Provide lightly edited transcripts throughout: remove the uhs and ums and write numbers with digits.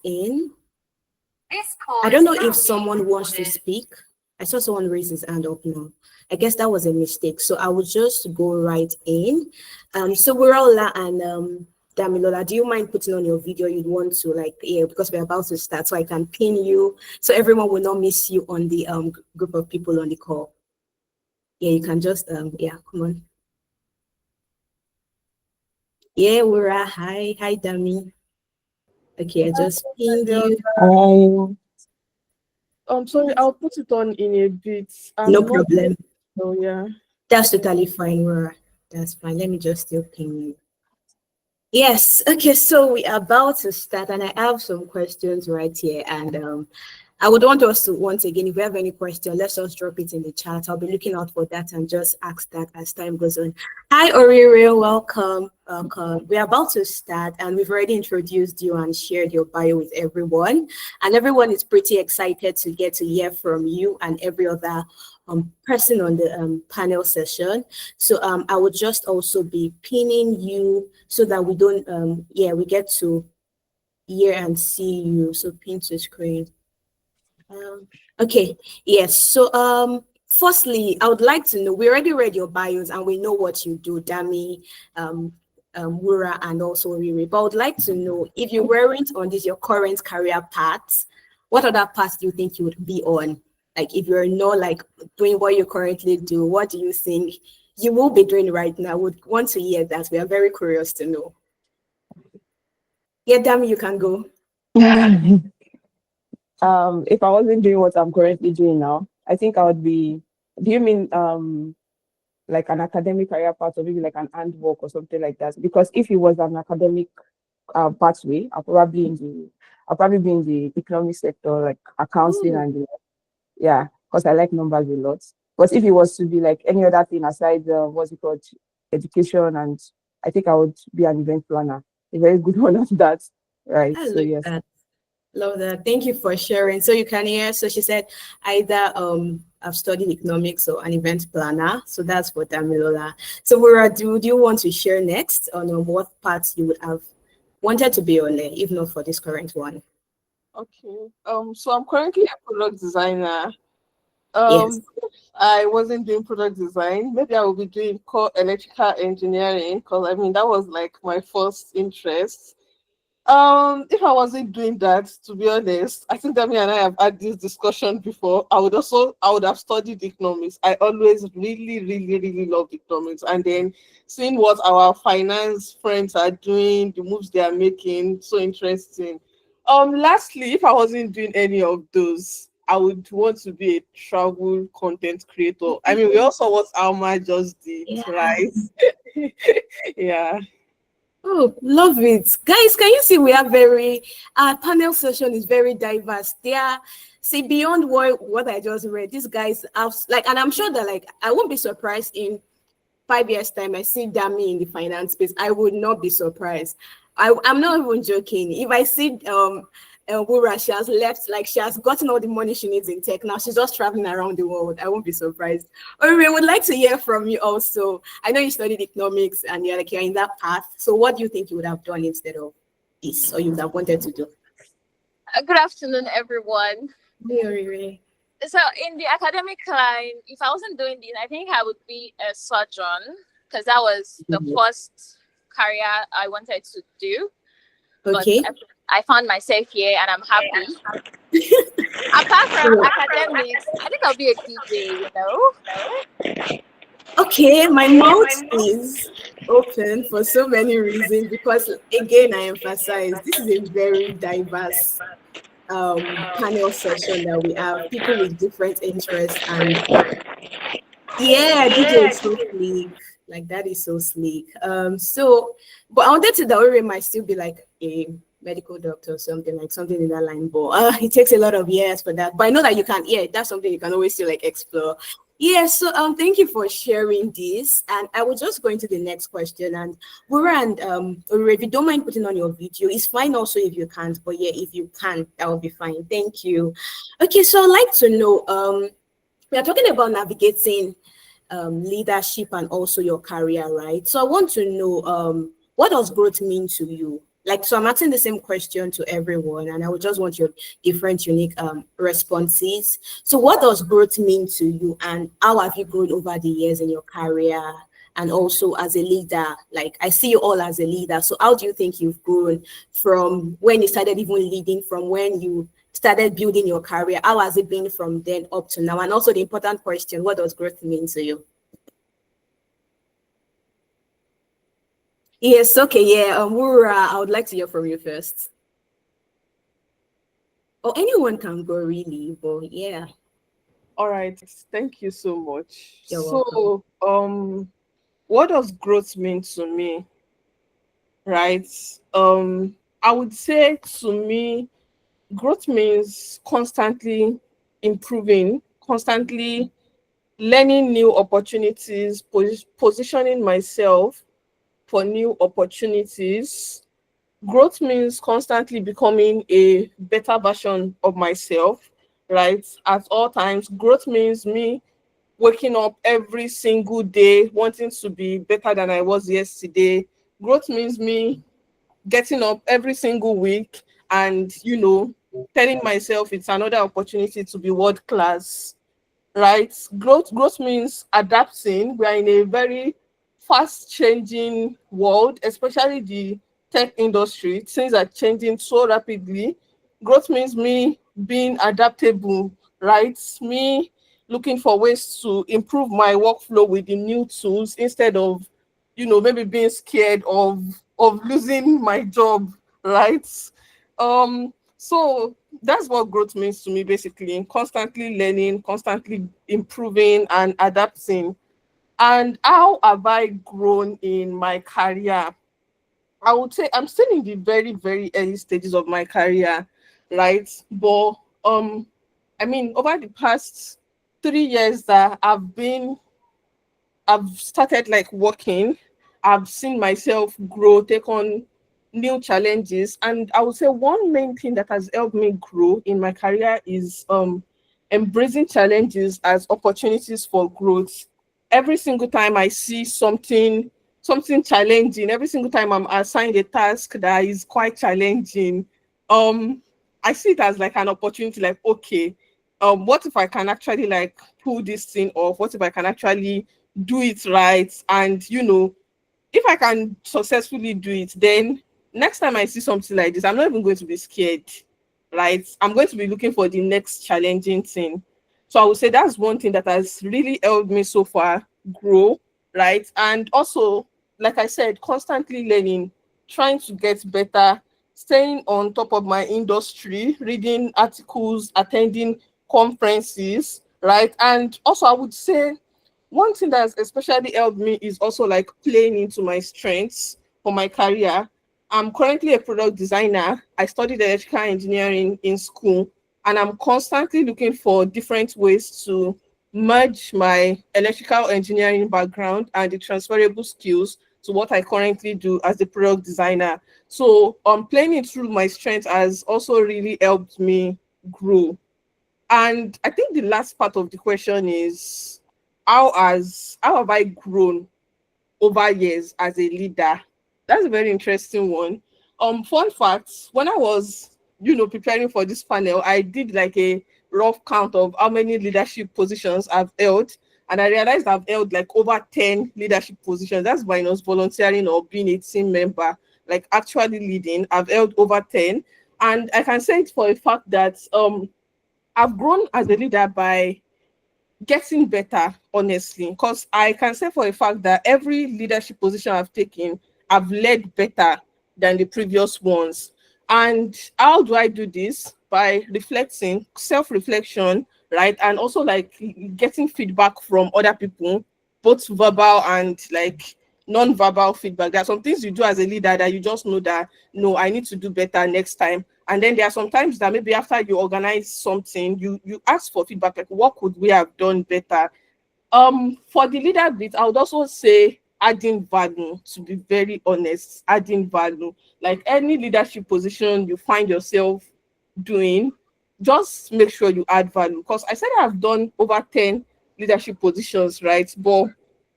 in. I don't know if someone wants to speak. I saw someone raise his hand up now. I guess that was a mistake. So I will just go right in. So Wuraola and Damilola, do you mind putting on your video you'd want to because we're about to start, so I can pin you so everyone will not miss you on the group of people on the call. Yeah, you can just come on. Yeah, Wura, hi Dami. Okay, I just pinned you. I'm sorry, I'll put it on in a bit. No problem. Oh yeah. That's totally fine, Wura. That's fine. Let me just still pin you. Yes, okay, so we are about to start, and I have some questions right here. And I would want us to, once again, if you have any question, let's just drop it in the chat. I'll be looking out for that and just ask that as time goes on. Hi, Orire, welcome. We're about to start, and we've already introduced you and shared your bio with everyone. And everyone is pretty excited to get to hear from you and every other person on the panel session. So I would just also be pinning you so that we don't, we get to hear and see you. So pin to screen. Okay, yes. So firstly, I would like to know, we already read your bios and we know what you do, Dami, Wura, and also Riri. But I would like to know, if you weren't on this your current career path, what other paths do you think you would be on? Like if you're not like doing what you currently do, what do you think you will be doing right now? Would want to hear that. We are very curious to know. Yeah, Dami, you can go. If I wasn't doing what I'm currently doing now, I think I would be. Do you mean like an academic career path, or maybe like an handwork or something like that? Because if it was an academic pathway, I'll probably be in the economic sector, like accounting. Ooh. And because I like numbers a lot. But if it was to be like any other thing aside, what's it called, education, and I think I would be an event planner, a very good one at that, right? I So love yes. that. Love that. Thank you for sharing. So you can hear, so she said either I've studied economics or an event planner. So that's for Damilola. So Wura, do you want to share next on what parts you would have wanted to be on, if not for this current one? Okay. So I'm currently a product designer. Yes. I wasn't doing product design. Maybe I will be doing core electrical engineering, because I mean that was like my first interest. If I wasn't doing that, to be honest, I think that me and I have had this discussion before. I would have studied economics. I always really, really, really loved economics. And then seeing what our finance friends are doing, the moves they are making, so interesting. Lastly, if I wasn't doing any of those, I would want to be a travel content creator. I mean, we also what Alma just did, Yeah. right? Yeah. Oh, love it. Guys, can you see we are our panel session is very diverse. They are, see, beyond what I just read, these guys have, and I'm sure that, I won't be surprised in 5 years' time, I see Dami in the finance space. I would not be surprised. I'm not even joking. If I see Wura, she has left, she has gotten all the money she needs in tech. Now she's just traveling around the world. I won't be surprised. Ori, I would like to hear from you also. I know you studied economics and you're in that path. So what do you think you would have done instead of this, or you would have wanted to do? Good afternoon, everyone. Hey, Ori. So in the academic line, if I wasn't doing this, I think I would be a surgeon, because that was the first career I wanted to do. Okay. But I found myself here and I'm happy. Apart from academics, I think I'll be a DJ, Okay, my mouth is open for so many reasons because, again, I emphasize this is a very diverse panel session that we have, people with different interests. And yeah, DJ is so sleek. That is so sleek. But I wanted to that Ori might still be like a medical doctor or something in that line. But it takes a lot of years for that. But I know that you can, that's something you can always still explore. Yeah, so thank you for sharing this. And I will just go into the next question. And Wura and Ori, if you don't mind putting on your video, it's fine also if you can't. But yeah, if you can, that will be fine. Thank you. Okay, so I'd like to know, we are talking about navigating leadership and also your career, right? So I want to know, what does growth mean to you? like, so I'm asking the same question to everyone, and I would just want your different, unique responses. So, what does growth mean to you, and how have you grown over the years in your career, and also as a leader? Like, I see you all as a leader. So, how do you think you've grown from when you started even leading, from when you started building your career? How has it been from then up to now? And also the important question, what does growth mean to you? Yes, okay, yeah. Wura, I would like to hear from you first. Or anyone can go really, but yeah, All right, thank you so much. you're welcome. So, what does growth mean to me? Right? I would say to me, growth means constantly improving, constantly learning new opportunities, positioning myself for new opportunities. Growth means constantly becoming a better version of myself, right? At all times, growth means me waking up every single day wanting to be better than I was yesterday. Growth means me getting up every single week and, telling myself it's another opportunity to be world class, right? Growth means adapting. We are in a very fast changing world, especially the tech industry. Things are changing so rapidly. Growth means me being adaptable, right? Me looking for ways to improve my workflow with the new tools instead of, maybe being scared of losing my job, right? So that's what growth means to me, basically: constantly learning, constantly improving and adapting. And how have I grown in my career? I would say I'm still in the very, very early stages of my career, right? But I mean, over the past 3 years that I've started like working. I've seen myself grow, take on new challenges. And I would say one main thing that has helped me grow in my career is embracing challenges as opportunities for growth. Every single time I see something challenging, every single time I'm assigned a task that is quite challenging, um, I see it as like an opportunity, like, okay, what if I can actually like pull this thing off? What if I can actually do it right? And if I can successfully do it, then next time I see something like this, I'm not even going to be scared, right? I'm going to be looking for the next challenging thing. So I would say that's one thing that has really helped me so far grow, right? And also, like I said, constantly learning, trying to get better, staying on top of my industry, reading articles, attending conferences, right? And also, I would say one thing that has especially helped me is also like playing into my strengths for my career. I'm currently a product designer. I studied electrical engineering in school, and I'm constantly looking for different ways to merge my electrical engineering background and the transferable skills to what I currently do as a product designer. So playing it through my strengths has also really helped me grow. And I think the last part of the question is how have I grown over years as a leader? That's a very interesting one. Fun fact, when I was, preparing for this panel, I did like a rough count of how many leadership positions I've held. And I realized I've held like over 10 leadership positions. That's minus volunteering or being a team member, like actually leading. I've held over 10. And I can say it for a fact that I've grown as a leader by getting better, honestly, because I can say for a fact that every leadership position I've taken, I've led better than the previous ones. And how do I do this? By reflecting, self-reflection, right? And also like getting feedback from other people, both verbal and like non-verbal feedback. There are some things you do as a leader that you just know that, no, I need to do better next time. And then there are some times that maybe after you organize something, you ask for feedback, like what could we have done better? For the leader bit, I would also say adding value, to be very honest, adding value. Like any leadership position you find yourself doing, just make sure you add value. Because I said I've done over 10 leadership positions, right? But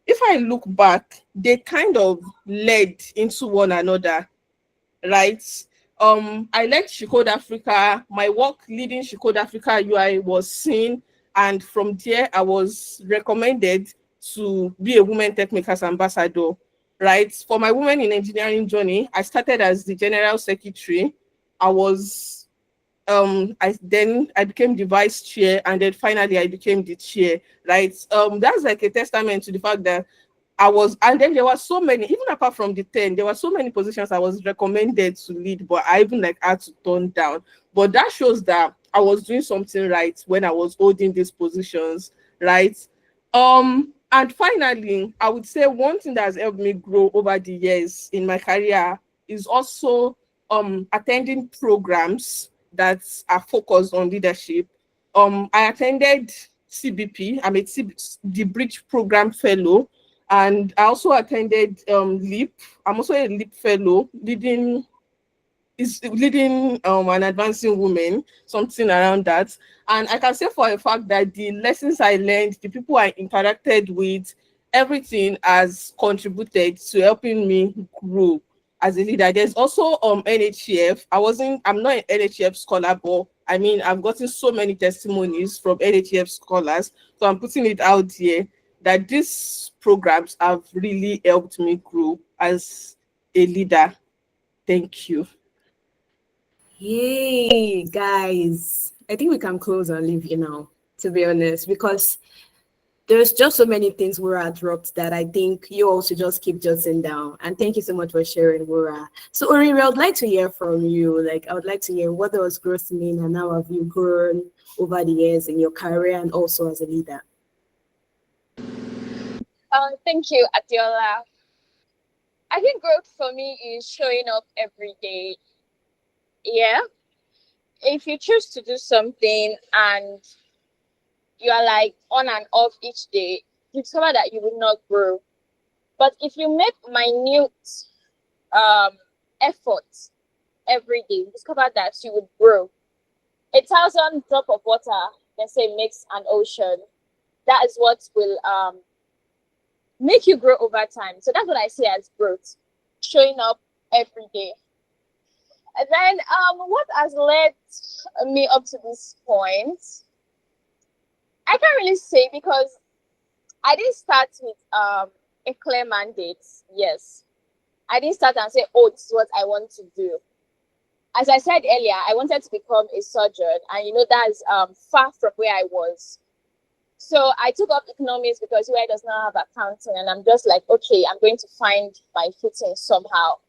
if I look back, they kind of led into one another. right? I led She Code Africa. My work leading She Code Africa UI was seen, and from there I was recommended to be a Women Tech Makers ambassador, right? For my Women in Engineering journey, I started as the general secretary. I was I became the vice chair, and then finally I became the chair, right? That's like a testament to the fact that and then there were so many, even apart from the 10, there were so many positions I was recommended to lead, but I even like had to turn down. But that shows that I was doing something right when I was holding these positions, right? And finally, I would say one thing that has helped me grow over the years in my career is also attending programs that are focused on leadership. I attended CBP. The Bridge Program Fellow, and I also attended LEAP. I'm also a LEAP fellow, leading an advancing woman, something around that. And I can say for a fact that the lessons I learned, the people I interacted with, everything has contributed to helping me grow as a leader. There's also NHEF. I'm not an NHEF scholar, but I mean I've gotten so many testimonies from NHEF scholars. So I'm putting it out here that these programs have really helped me grow as a leader. Thank you. Yay, guys. I think we can close and leave you now, to be honest, because there's just so many things Wura dropped that I think you also just keep jotting down. And thank you so much for sharing, Wura. So, Oriri, I would like to hear from you. Like, I would like to hear, what does growth mean, and how have you grown over the years in your career and also as a leader? Thank you, Adiola. I think growth for me is showing up every day. Yeah. If you choose to do something and you are like on and off each day, you discover that you will not grow. But if you make minute efforts every day, you discover that you will grow. 1,000 drop of water, they say, makes an ocean. That is what will make you grow over time. So that's what I see as growth, showing up every day. And then what has led me up to this point, I can't really say, because I didn't start with a clear mandate. Yes, I didn't start and say, oh, this is what I want to do. As I said earlier, I wanted to become a surgeon, and that's far from where I was. So I took up economics because UI does not have accounting, and I'm just like, okay, I'm going to find my footing somehow.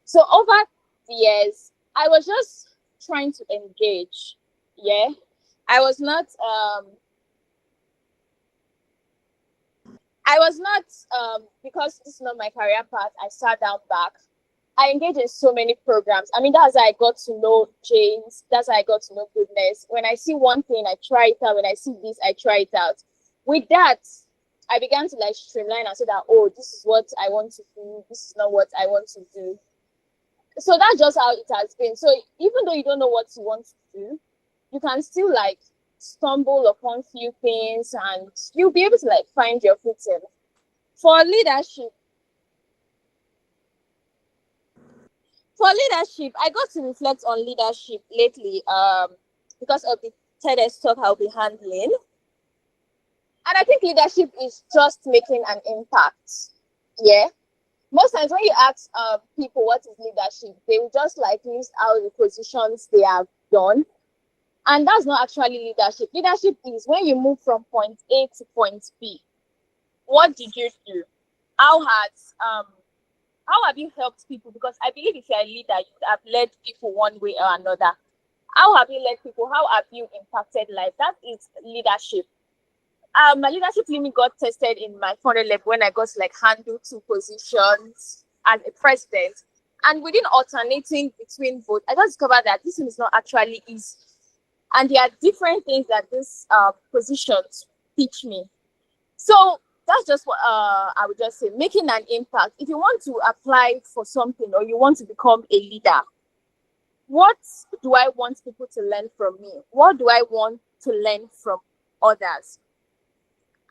So over the years, I was just trying to engage. Yeah, I was not because this is not my career path, I sat down back. I engaged in so many programs. I mean, that's how I got to know James. That's how I got to know Goodness. When I see one thing, I try it out. When I see this, I try it out. With that, I began to like streamline and say that, oh, this is what I want to do. This is not what I want to do. So that's just how it has been. So even though you don't know what you want to do, you can still like stumble upon few things, and you'll be able to like find your footing. For leadership, I got to reflect on leadership lately because of the TEDx talk I'll be handling. And I think leadership is just making an impact. Yeah. Most times when you ask people what is leadership, they will just like list out the positions they have done. And that's not actually leadership. Leadership is when you move from point A to point B. What did you do? How have you helped people? Because I believe if you're a leader, you have led people one way or another. How have you led people? How have you impacted life? That is leadership. My leadership limit got tested in my 400 level when I got to like handle 2 positions as a president. And within alternating between both, I just discovered that this is not actually easy. And there are different things that these positions teach me. So that's just what I would just say, making an impact. If you want to apply for something or you want to become a leader, what do I want people to learn from me? What do I want to learn from others?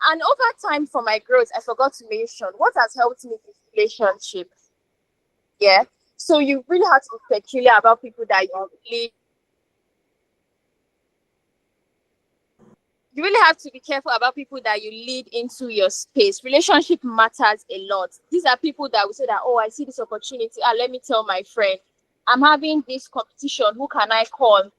And over time for my growth, I forgot to mention what has helped me with relationship. Yeah. So you really have to be peculiar about people that you lead. You really have to be careful about people that you lead into your space. Relationship matters a lot. These are people that will say that, oh, I see this opportunity. Let me tell my friend. I'm having this competition. Who can I call?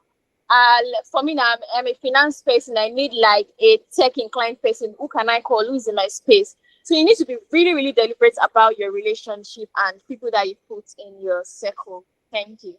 For me now, I'm a finance person. I need like a tech inclined person. Who can I call? Who's in my space? So you need to be really, really deliberate about your relationship and people that you put in your circle. Thank you.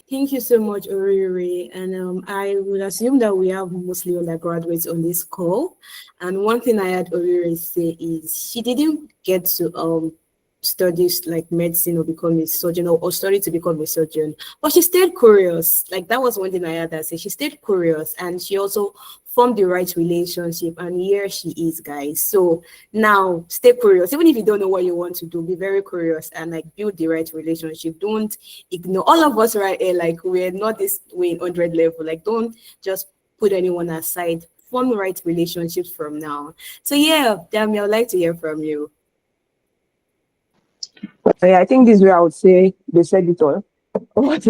Thank you so much, Oriri. And I would assume that we have mostly undergraduates on this call. And one thing I had Oriri say is she didn't get to study like medicine or become a surgeon or study to become a surgeon, but she stayed curious. Like that was one thing I had to say. She stayed curious and she also formed the right relationship, and here she is, guys. So now stay curious. Even if you don't know what you want to do, be very curious and like build the right relationship. Don't ignore all of us right here, like we're not this way in 100 level. Like don't just put anyone aside. Form the right relationships from now. So yeah, Dami, I'd like to hear from you. So yeah, I think this is where I would say they said it all. But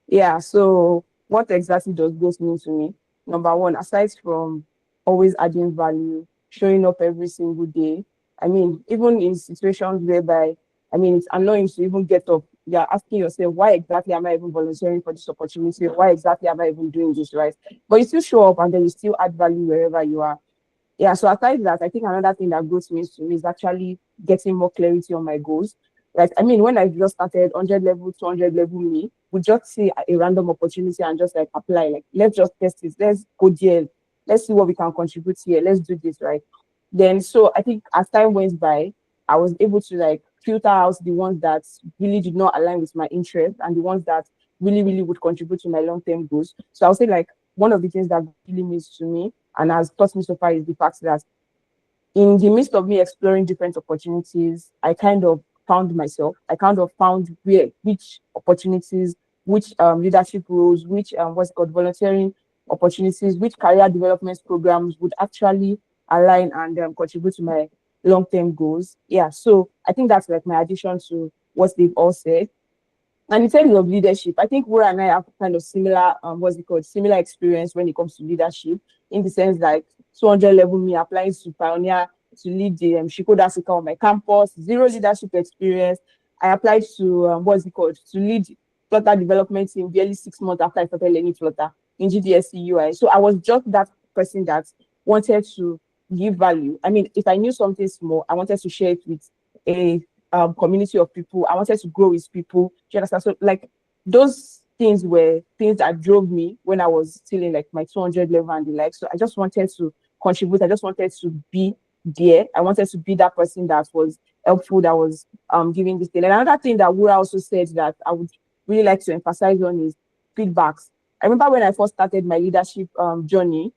yeah, so what exactly does growth mean to me? Number one, aside from always adding value, showing up every single day. I mean, even in situations whereby, I mean, it's annoying to even get up. You're asking yourself, why exactly am I even volunteering for this opportunity? Why exactly am I even doing this, right? But you still show up and then you still add value wherever you are. Yeah, so aside that, I think another thing that growth means to me is actually getting more clarity on my goals. Like, I mean, when I just started 100 level, 200 level me, we just see a random opportunity and just like apply. Like, let's just test it. Let's go there. Let's see what we can contribute here. Let's do this, right? Then, so I think as time went by, I was able to like filter out the ones that really did not align with my interest and the ones that really, really would contribute to my long-term goals. So I'll say like one of the things that really means to me and has taught me so far is the fact that in the midst of me exploring different opportunities, I kind of found myself. I kind of found which opportunities, which leadership roles, which what's it called, volunteering opportunities, which career development programs would actually align and contribute to my long-term goals. Yeah, so I think that's like my addition to what they've all said. And in terms of leadership, I think Wura and I have kind of similar, similar experience when it comes to leadership, in the sense like 200 level me applying to Pioneer to lead the Shikoda Africa on my campus, zero leadership experience. I applied to, to lead Flutter development in barely 6 months after I started learning Flutter in GDSC UI. So I was just that person that wanted to give value. I mean, if I knew something small, I wanted to share it with a community of people. I wanted to grow with people. Do you understand? So like those things were things that drove me when I was still in like my 200 level and the like. So I just wanted to contribute. I just wanted to be there. I wanted to be that person that was helpful, that was giving this thing. And another thing that Wura also said that I would really like to emphasize on is feedbacks. I remember when I first started my leadership journey,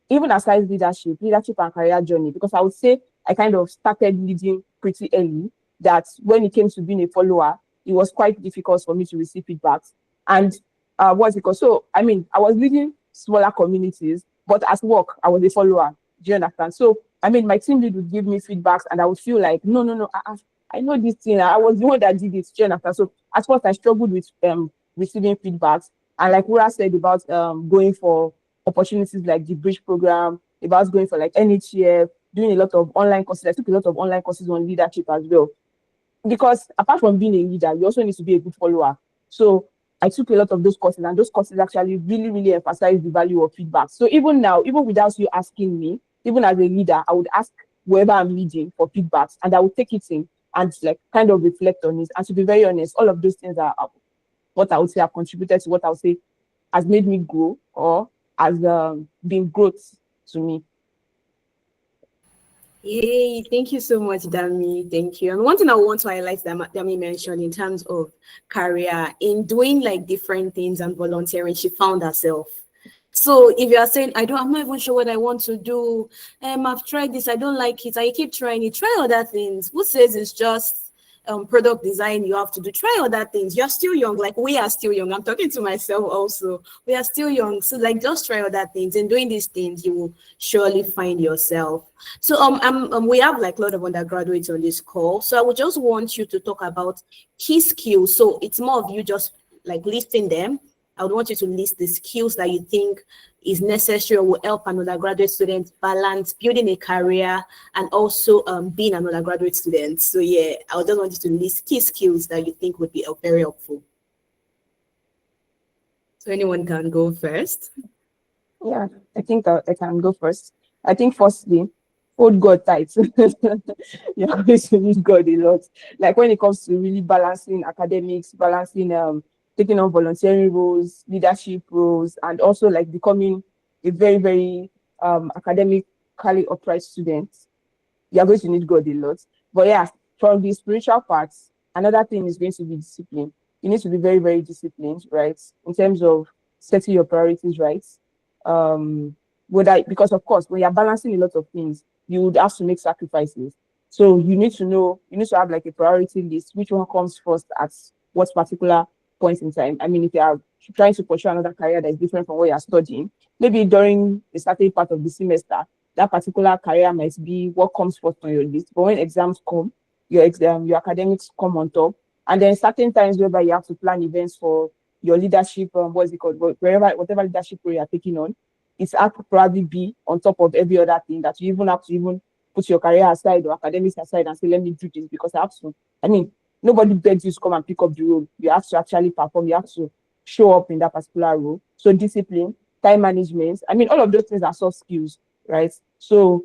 even aside leadership and career journey, because I would say I kind of started leading pretty early, that when it came to being a follower, it was quite difficult for me to receive feedbacks. And what's it called? So, I mean, I was leading smaller communities, but at work, I was a follower. Do you understand? So, I mean, my team lead would give me feedbacks and I would feel like, no, I know this thing. I was the one that did it. Do you understand? So, at first, I struggled with receiving feedbacks. And like Wura said about going for opportunities like the Bridge program, about going for like NHF, doing a lot of online courses. I took a lot of online courses on leadership as well. Because apart from being a leader, you also need to be a good follower. So I took a lot of those courses, and those courses actually really, really emphasize the value of feedback. So even now, even without you asking me, even as a leader, I would ask whoever I'm leading for feedbacks, and I would take it in and like kind of reflect on it. And to be very honest, all of those things are what I would say have contributed to what I would say has made me grow or has been growth to me. Yay, thank you so much, Dami. Thank you. And one thing I want to highlight that Dami mentioned in terms of career, in doing like different things and volunteering, she found herself. So if you are saying, I'm not even sure what I want to do, I've tried this, I don't like it, I keep trying it, try other things. Who says it's just product design you have to do. Try other things. You're still young, like we are still young. I'm talking to myself also. We are still young, so like just try other things. And doing these things, you will surely find yourself. So we have like a lot of undergraduates on this call. So I would just want you to talk about key skills. So it's more of you just like listing them. I would want you to list the skills that you think is necessary or will help an undergraduate student balance building a career and also being an undergraduate student. So yeah, I would just want you to list key skills that you think would be very helpful. So anyone can go first. Yeah, I think I can go first. I think firstly, hold God tight. You're going to need God a lot. Like when it comes to really balancing academics, balancing taking on volunteering roles, leadership roles, and also like becoming a very, very academically upright student. You're going to need God a lot. But yeah, from the spiritual parts, another thing is going to be discipline. You need to be very, very disciplined, right? In terms of setting your priorities right. Because of course, when you're balancing a lot of things, you would have to make sacrifices. So you need to have like a priority list, which one comes first at what particular point in time. I mean, if you are trying to pursue another career that is different from what you're studying, maybe during a certain part of the semester, that particular career might be what comes first on your list. But when exams come, your academics come on top. And then certain times whereby you have to plan events for your leadership, what's it called, whatever leadership role you're taking on, it's have to probably be on top of every other thing that you even have to even put your career aside or academics aside and say, let me do this because I have to. I mean, nobody begs you to come and pick up the role. You have to actually perform. You have to show up in that particular role. So discipline, time management. I mean, all of those things are soft skills, right? So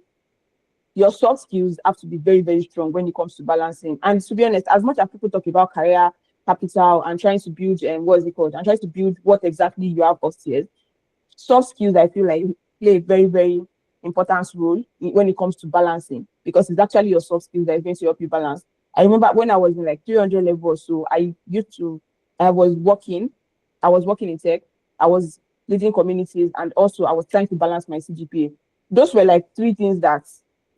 your soft skills have to be very, very strong when it comes to balancing. And to be honest, as much as people talk about career capital and trying to build and trying to build what exactly you have upstairs, soft skills I feel like play a very, very important role when it comes to balancing, because it's actually your soft skills that is going to help you balance. I remember when I was in like 300 level or so, I was working in tech, I was leading communities, and also I was trying to balance my CGPA. Those were like three things that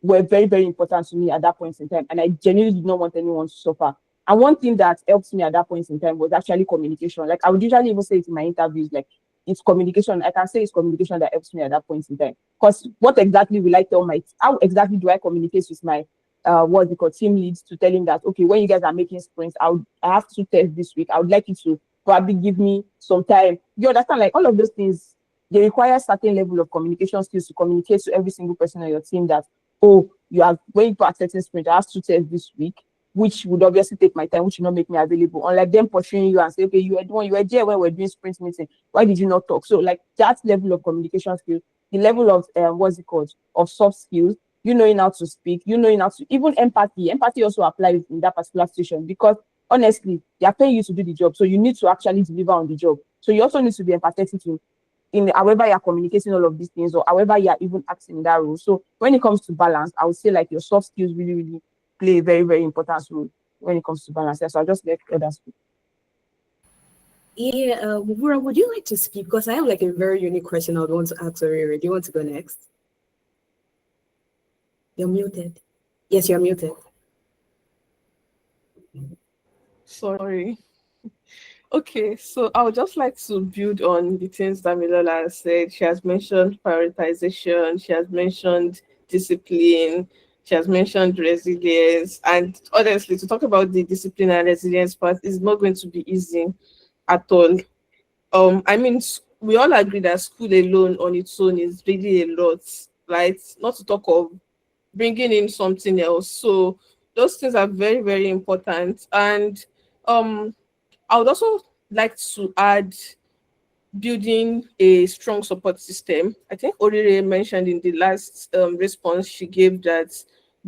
were very, very important to me at that point in time. And I genuinely did not want anyone to suffer. And one thing that helped me at that point in time was actually communication. Like I would usually even say it in my interviews, like it's communication. I can say it's communication that helps me at that point in time. Because what exactly will I tell how exactly do I communicate with my team leads to tell him that, okay, when you guys are making sprints, I have two tests this week. I would like you to probably give me some time. You understand, like all of those things, they require certain level of communication skills to communicate to every single person on your team that, oh, when you are setting sprint, I have two tests this week, which would obviously take my time, which will not make me available. Unlike them pursuing you and say, okay, you were there when we're doing sprint meeting. Why did you not talk? So like that level of communication skills, the level of of soft skills, you knowing how to speak, you knowing how to, even empathy. Empathy also applies in that particular situation because honestly, they are paying you to do the job. So you need to actually deliver on the job. So you also need to be empathetic in however you're communicating all of these things or however you're even acting in that role. So when it comes to balance, I would say like your soft skills really, really play a very, very important role when it comes to balance. So I'll just let others speak. Yeah, Wura, would you like to speak? Because I have like a very unique question I would want to ask Oriri. Do you want to go next? You're muted. Yes, you're muted. Sorry. Okay, so I would just like to build on the things that Milola has said. She has mentioned prioritization, she has mentioned discipline, she has mentioned resilience. And honestly, to talk about the discipline and resilience part is not going to be easy at all. I mean, we all agree that school alone on its own is really a lot, right? Not to talk of bringing in something else. So those things are very, very important. And I would also like to add building a strong support system. I think Orire mentioned in the last response she gave that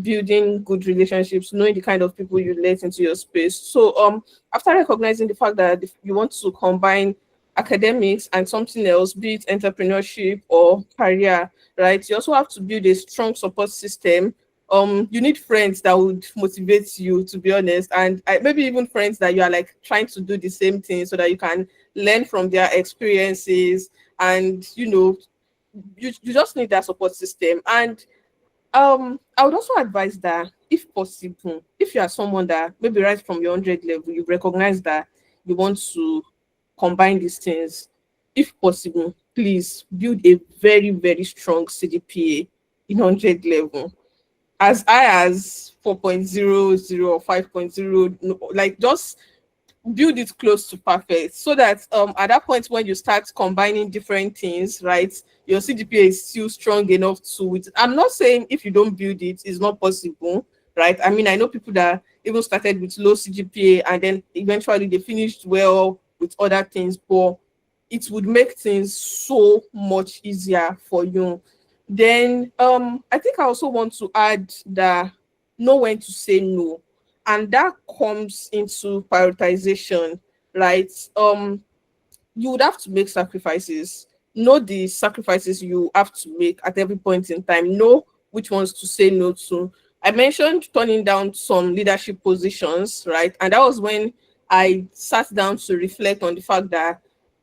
building good relationships, knowing the kind of people you let into your space. So after recognizing the fact that if you want to combine academics and something else, be it entrepreneurship or career, right? You also have to build a strong support system. You need friends that would motivate you, to be honest, and maybe even friends that you are like trying to do the same thing so that you can learn from their experiences. And you just need that support system. And I would also advise that if possible, if you are someone that maybe right from your 100 level, you recognize that you want to combine these things, if possible, please build a very, very strong CGPA in 100 level. As high as 4.00 or 5.0, like just build it close to perfect so that at that point when you start combining different things, right, your CGPA is still strong enough to it. I'm not saying if you don't build it, it's not possible, right? I mean, I know people that even started with low CGPA and then eventually they finished well with other things, but it would make things so much easier for you. Then I think I also want to add that know when to say no, and that comes into prioritization, right? You would have to make sacrifices. Know the sacrifices you have to make at every point in time. Know which ones to say no to. I mentioned turning down some leadership positions, right? And that was when I sat down to reflect on the fact that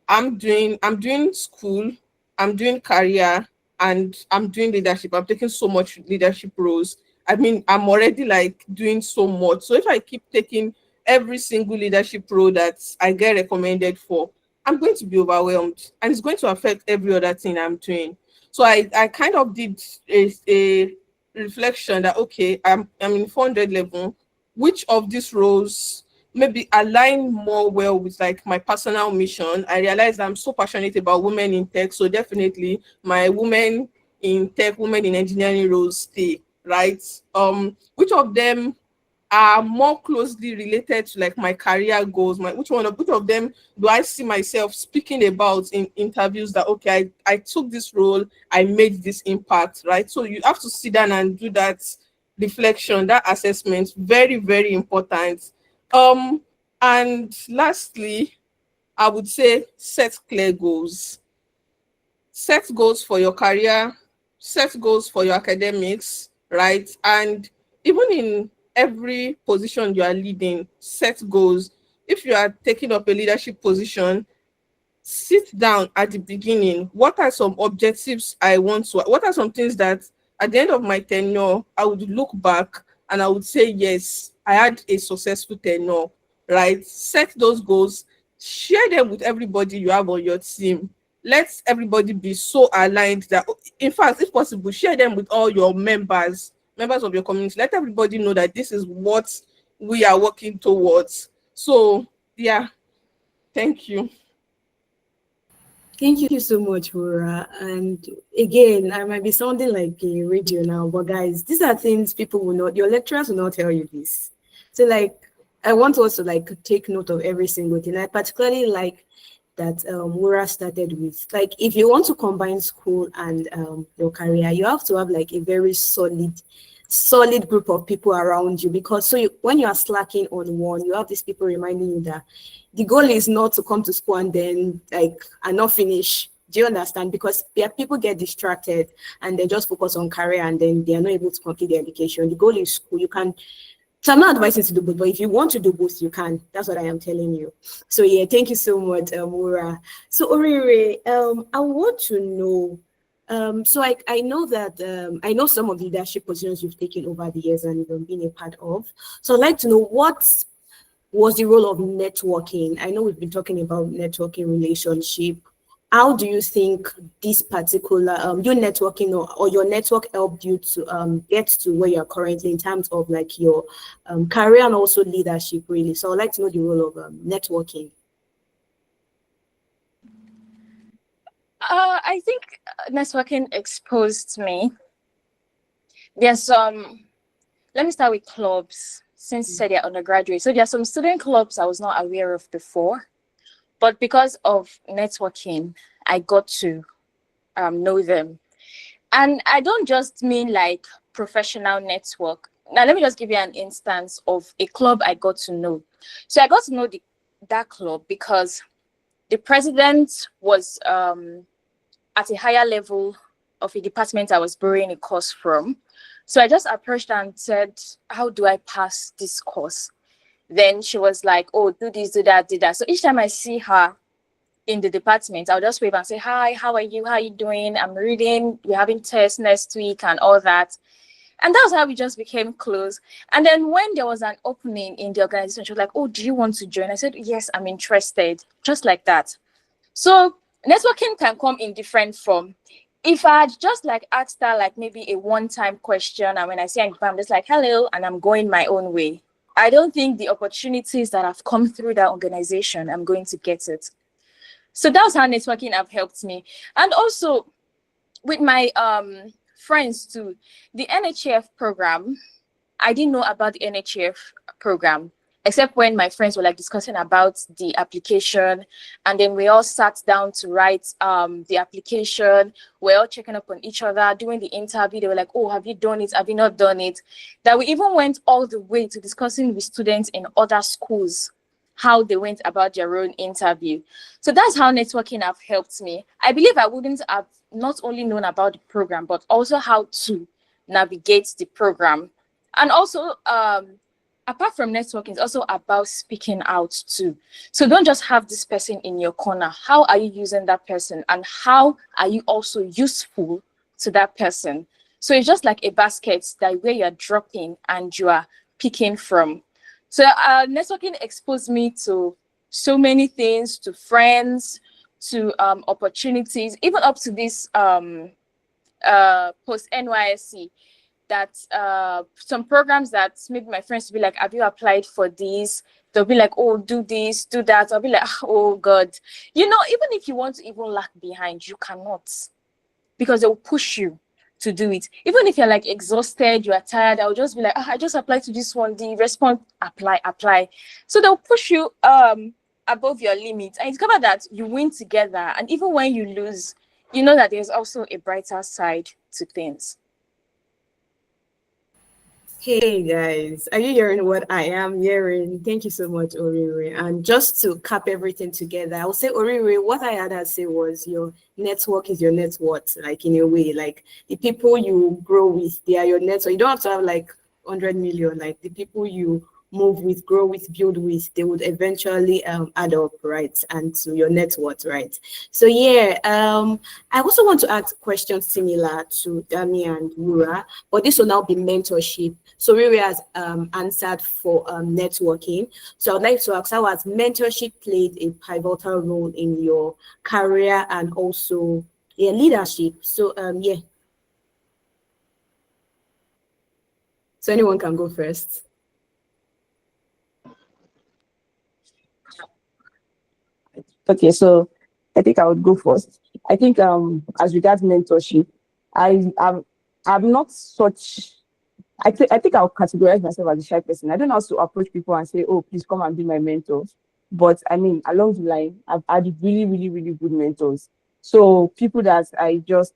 I'm doing school, I'm doing career, and I'm doing leadership. I'm taking so much leadership roles. I mean, I'm already like doing so much. So if I keep taking every single leadership role that I get recommended for, I'm going to be overwhelmed and it's going to affect every other thing I'm doing. So I kind of did a reflection that okay, I'm in 400 level. Which of these roles maybe align more well with like my personal mission? I realized I'm so passionate about women in tech. So definitely my women in tech, women in engineering roles stay, right? Which of them are more closely related to like my career goals, which of them do I see myself speaking about in interviews that okay, I took this role, I made this impact, right? So you have to sit down and do that reflection, that assessment, very, very important. And lastly, I would say set clear goals. Set goals for your career, set goals for your academics, right? And even in every position you are leading, set goals. If you are taking up a leadership position, sit down at the beginning. What are some objectives I want to, what are some things that at the end of my tenure, I would look back and I would say, yes, I had a successful tenure, right? Set those goals, share them with everybody you have on your team. Let everybody be so aligned that, in fact, if possible, share them with all your members of your community. Let everybody know that this is what we are working towards. So, yeah, thank you. Thank you so much, Laura. And again, I might be sounding like a radio now, but guys, these are things people will not, your lecturers will not tell you this. So, like, I want us to like take note of every single thing. I particularly like that Laura started with. Like, if you want to combine school and your career, you have to have like a very solid group of people around you, because when you are slacking on one, you have these people reminding you that the goal is not to come to school and then like and not finish. Do you understand? Because people get distracted and they just focus on career and then they are not able to complete their education. The goal is school. You can. So I'm not advising to do both, but if you want to do both, you can. That's what I am telling you. So yeah, thank you so much, Maura. So Orire, I want to know. So I know that I know some of the leadership positions you've taken over the years and you've been a part of. So I'd like to know what was the role of networking. I know we've been talking about networking relationship. How do you think this particular your networking or your network helped you to get to where you're currently in terms of like your career and also leadership really? So I'd like to know the role of networking. I think networking exposed me. There's some, let me start with clubs, since you said you're undergraduate. So there are some student clubs I was not aware of before, but because of networking, I got to know them. And I don't just mean like professional network. Now, let me just give you an instance of a club I got to know. So I got to know that club because the president was at a higher level of a department I was borrowing a course from. So I just approached her and said, how do I pass this course? Then she was like, oh, do this, do that, do that. So each time I see her in the department, I'll just wave and say, hi, how are you? How are you doing? I'm reading. We're having tests next week and all that. And that was how we just became close. And then when there was an opening in the organization, she was like, oh, do you want to join? I said, yes, I'm interested. Just like that. So networking can come in different form. If I had just like asked her like maybe a one-time question, and when I say I'm just like, hello, and I'm going my own way, I don't think the opportunities that have come through that organization, I'm going to get it. So that's how networking have helped me. And also with my friends too, the NHF program, I didn't know about the NHF program except when my friends were like discussing about the application, and then we all sat down to write the application. We're all checking up on each other, doing the interview. They were like, oh, have you done it? Have you not done it? That we even went all the way to discussing with students in other schools how they went about their own interview. So that's how networking have helped me. I believe I wouldn't have not only known about the program, but also how to navigate the program. And also, apart from networking, it's also about speaking out too. So don't just have this person in your corner. How are you using that person? And how are you also useful to that person? So it's just like a basket that where you're dropping and you are picking from. So networking exposed me to so many things, to friends, to opportunities, even up to this post-NYSC, that some programs that maybe my friends will be like, have you applied for this? They'll be like, oh, do this, do that. I'll be like, oh God. You know, even if you want to even lag behind, you cannot, because they will push you to do it. Even if you're like exhausted, you are tired, I'll just be like, I just applied to this one, the response, apply. So they'll push you above your limit, and discover that you win together. And even when you lose, you know that there's also a brighter side to things. Hey guys, are you hearing what I am hearing? Thank you so much, Orire. And just to cap everything together, I would say, Orire, what I had to say was your network is your net worth, like in a way, like the people you grow with, they are your net. So you don't have to have like 100 million, like the people you move with, grow with, build with, they would eventually add up, right? And to your net worth, right? So yeah, I also want to ask questions similar to Dami and Wura, but this will now be mentorship. So Riri has answered for networking. So I'd like to ask, how has mentorship played a pivotal role in your career and also leadership? So yeah. So anyone can go first. Okay, so I think I would go first. I think as regards mentorship, I'm not such. I think I'll categorize myself as a shy person. I don't know how to approach people and say, oh, please come and be my mentor. But I mean, along the line, I've had really, really, really good mentors. So people that I just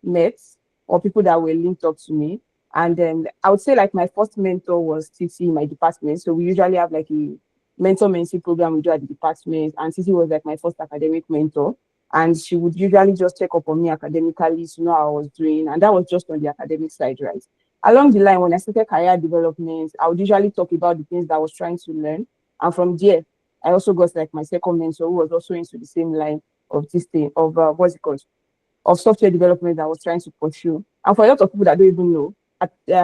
met, or people that were linked up to me. And then I would say like my first mentor was Titi in my department. So we usually have like a mentor-mentee program we do at the department. And Titi was like my first academic mentor. And she would usually just check up on me academically to know how I was doing. And that was just on the academic side, right? Along the line, when I started career development, I would usually talk about the things that I was trying to learn. And from there, I also got like my second mentor who was also into the same line of this thing, of what's it called, of software development that I was trying to pursue. And for a lot of people that don't even know,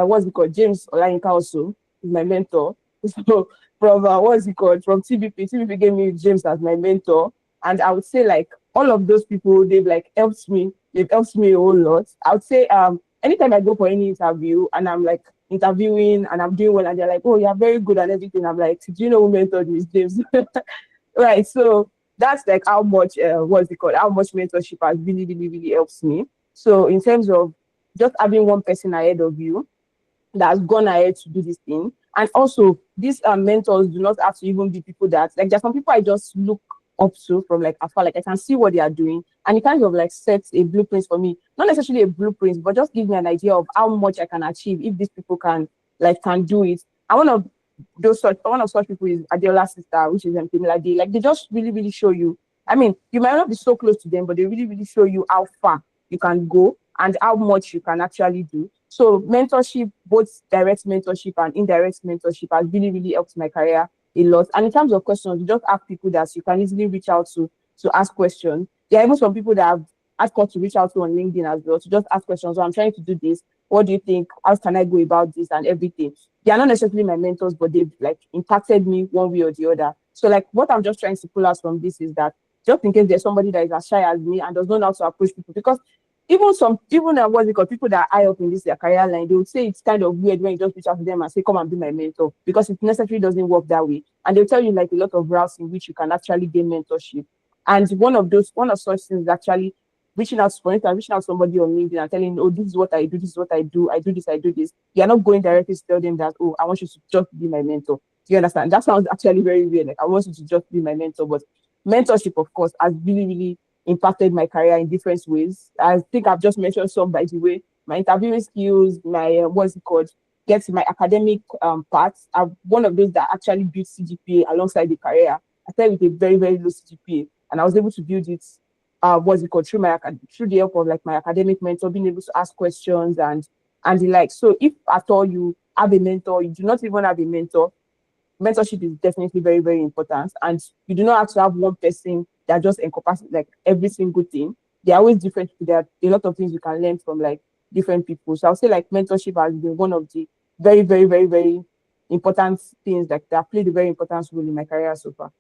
what's it called, James Olayinka also is my mentor. So from what's it called, from TBP gave me James as my mentor. And I would say like all of those people, they've like helped me. They've helped me a whole lot. I would say anytime I go for any interview and I'm like interviewing and I'm doing well and they're like, oh, you're very good and everything, I'm like, do you know who mentored me? James. Right. So that's like how much what's it called, how much mentorship has really, really, really helps me. So in terms of just having one person ahead of you that has gone ahead to do this thing. And also these mentors do not have to even be people that like there's some people I just look up to from like afar, like I can see what they are doing and it kind of like sets a blueprint for me, not necessarily a blueprint, but just give me an idea of how much I can achieve if these people can do it. And one of such people is Adeola's sister, which is Temilade. Like they just really, really show you. I mean, you might not be so close to them, but they really, really show you how far you can go and how much you can actually do. So mentorship, both direct mentorship and indirect mentorship, has really, really helped my career a lot. And in terms of questions, you just ask people that you can easily reach out to ask questions. There are even some people that I've asked to reach out to on LinkedIn as well to just ask questions. So I'm trying to do this. what do you think? How can I go about this and everything? They are not necessarily my mentors, but they've like impacted me one way or the other. So like what I'm just trying to pull out from this is that just in case there's somebody that is as shy as me and does not know how to approach people, because even what's it called, people that are high up in this their career line, they would say it's kind of weird when you just reach out to them and say, come and be my mentor, because it necessarily doesn't work that way. And they'll tell you like a lot of routes in which you can actually gain mentorship. And one of such things is actually reaching out, for instance, reaching out to somebody on LinkedIn and telling, oh, this is what I do, this is what I do this, I do this. You're not going directly to tell them that, oh, I want you to just be my mentor. Do you understand? That sounds actually very weird. Like, I want you to just be my mentor. But mentorship, of course, has really, really impacted my career in different ways. I think I've just mentioned some, by the way. My interviewing skills, my, what's it called? Get my academic parts. I'm one of those that actually built CGPA alongside the career. I started with a very, very low CGPA, and I was able to build it what's it called, through the help of like my academic mentor, being able to ask questions and the like. So if at all you have a mentor, you do not even have a mentor, mentorship is definitely very, very important. And you do not have to have one person that just encompasses like every single thing. They're always different. There are a lot of things you can learn from like different people. So I'll say like mentorship has been one of the very, very, very, very important things like that played a very important role in my career so far.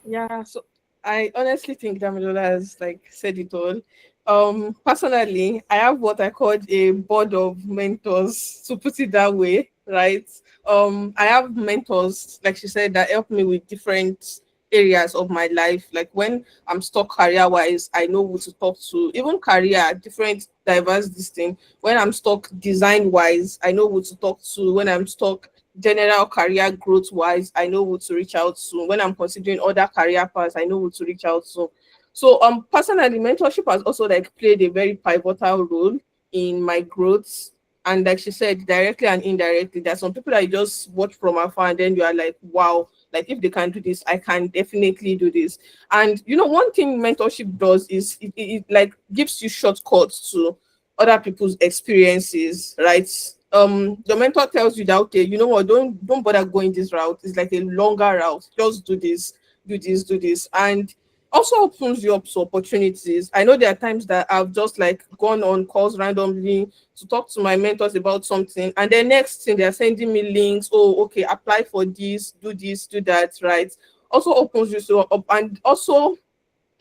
Yeah, so I honestly think Damilola has like said it all. Personally, I have what I call a board of mentors, to put it that way, right? I have mentors, like she said, that help me with different areas of my life. Like when I'm stuck career wise, I know who to talk to. Even career, different diverse this thing. When I'm stuck design wise, I know who to talk to. When I'm stuck general career growth wise, I know who to reach out to. When I'm considering other career paths, I know who to reach out to. So personally, mentorship has also like played a very pivotal role in my growth. And like she said, directly and indirectly, there's some people that you just watch from afar and then you are like, wow, like if they can do this, I can definitely do this. And you know, one thing mentorship does is it like gives you shortcuts to other people's experiences, right? The mentor tells you that, okay, you know what, don't bother going this route, it's like a longer route, just do this, do this, do this. And also opens you up to opportunities. I know there are times that I've just like gone on calls randomly to talk to my mentors about something, and then next thing they're sending me links. Oh, okay, apply for this, do that, right? Also opens you so up, and also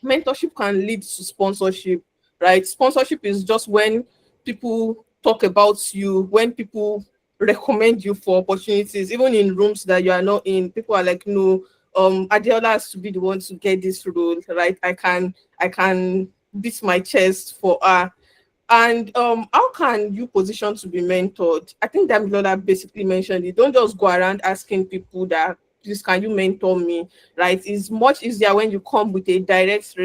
mentorship can lead to sponsorship, right? Sponsorship is just when people talk about you, when people recommend you for opportunities, even in rooms that you are not in. People are like, no, Adiola has to be the one to get this role, right? I can beat my chest for her. And how can you position to be mentored? I think that Lola basically mentioned it. Don't just go around asking people that, please can you mentor me, right? It's much easier when you come with a direct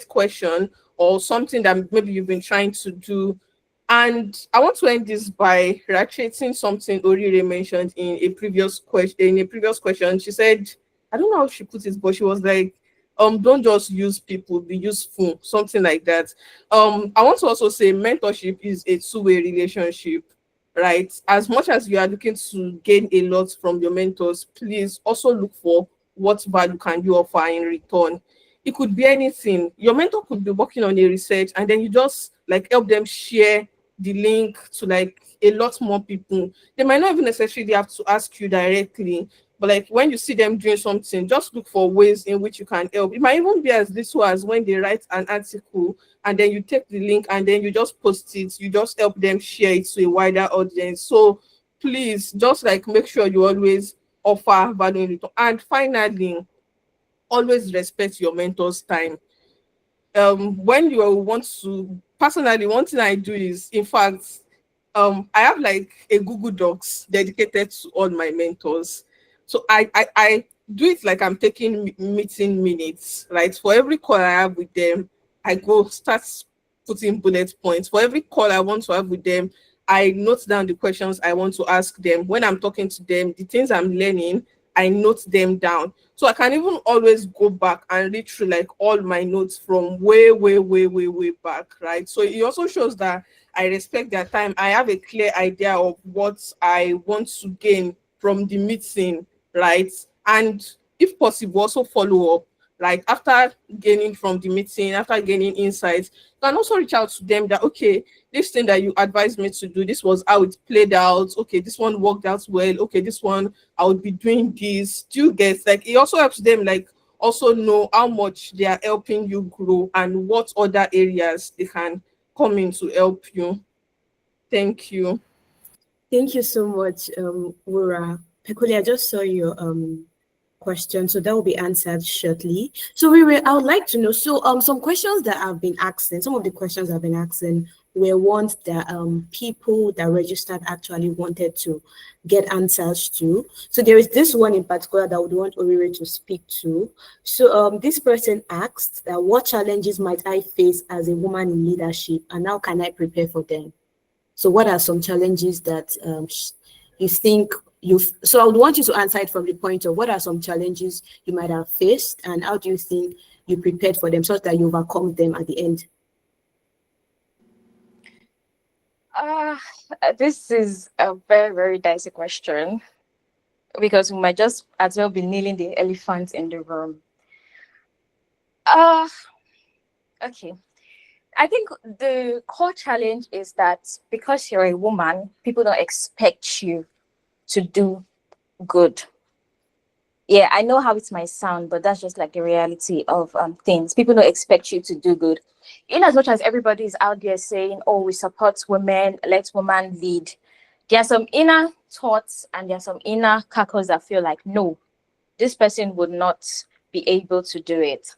question or something that maybe you've been trying to do. And I want to end this by reiterating something Orire mentioned in a previous question. In a previous question, she said, I don't know how she put it, but she was like, don't just use people, be useful, something like that. I want to also say mentorship is a two-way relationship, right? As much as you are looking to gain a lot from your mentors, please also look for what value can you offer in return. It could be anything. Your mentor could be working on a research and then you just like help them share the link to like a lot more people. They might not even necessarily have to ask you directly, but like when you see them doing something, just look for ways in which you can help. It might even be as little as when they write an article and then you take the link and then you just post it, you just help them share it to a wider audience. So please just like make sure you always offer value in return. And finally, always respect your mentor's time. When you want to, personally, one thing I do is, in fact, I have like a Google Docs dedicated to all my mentors. So I do it like I'm taking meeting minutes, right? For every call I have with them, I go start putting bullet points. For every call I want to have with them, I note down the questions I want to ask them. When I'm talking to them, the things I'm learning, I note them down. So I can even always go back and read through like all my notes from way, way, way, way, way back, right? So it also shows that I respect their time. I have a clear idea of what I want to gain from the meeting, right? And if possible, also follow up. like after gaining from the meeting, after gaining insights, you can also reach out to them that, okay, this thing that you advised me to do, this was how it played out. Okay, this one worked out well. Okay, this one I would be doing this. Do you get, like, it also helps them like also know how much they are helping you grow and what other areas they can come in to help you. Thank you. Thank you so much, Wura. Pekuli, I just saw your question, so that will be answered shortly. So I would like to know, so some questions that I've been asking, some of the questions I've been asking were ones that people that registered actually wanted to get answers to. So there is this one in particular that I would want Orire to speak to. So this person asked that what challenges might I face as a woman in leadership, and how can I prepare for them? So what are some challenges that you think so I would want you to answer it from the point of what are some challenges you might have faced, and how do you think you prepared for them so that you overcome them at the end? This is a very, very dicey question, because we might just as well be nailing the elephant in the room. Okay. I think the core challenge is that because you're a woman, people don't expect you to do good. Yeah, I know how it might sound, but that's just like the reality of things. People don't expect you to do good. In as much as everybody is out there saying, oh, we support women, let women lead, there are some inner thoughts and there are some inner cackles that feel like, no, this person would not be able to do it.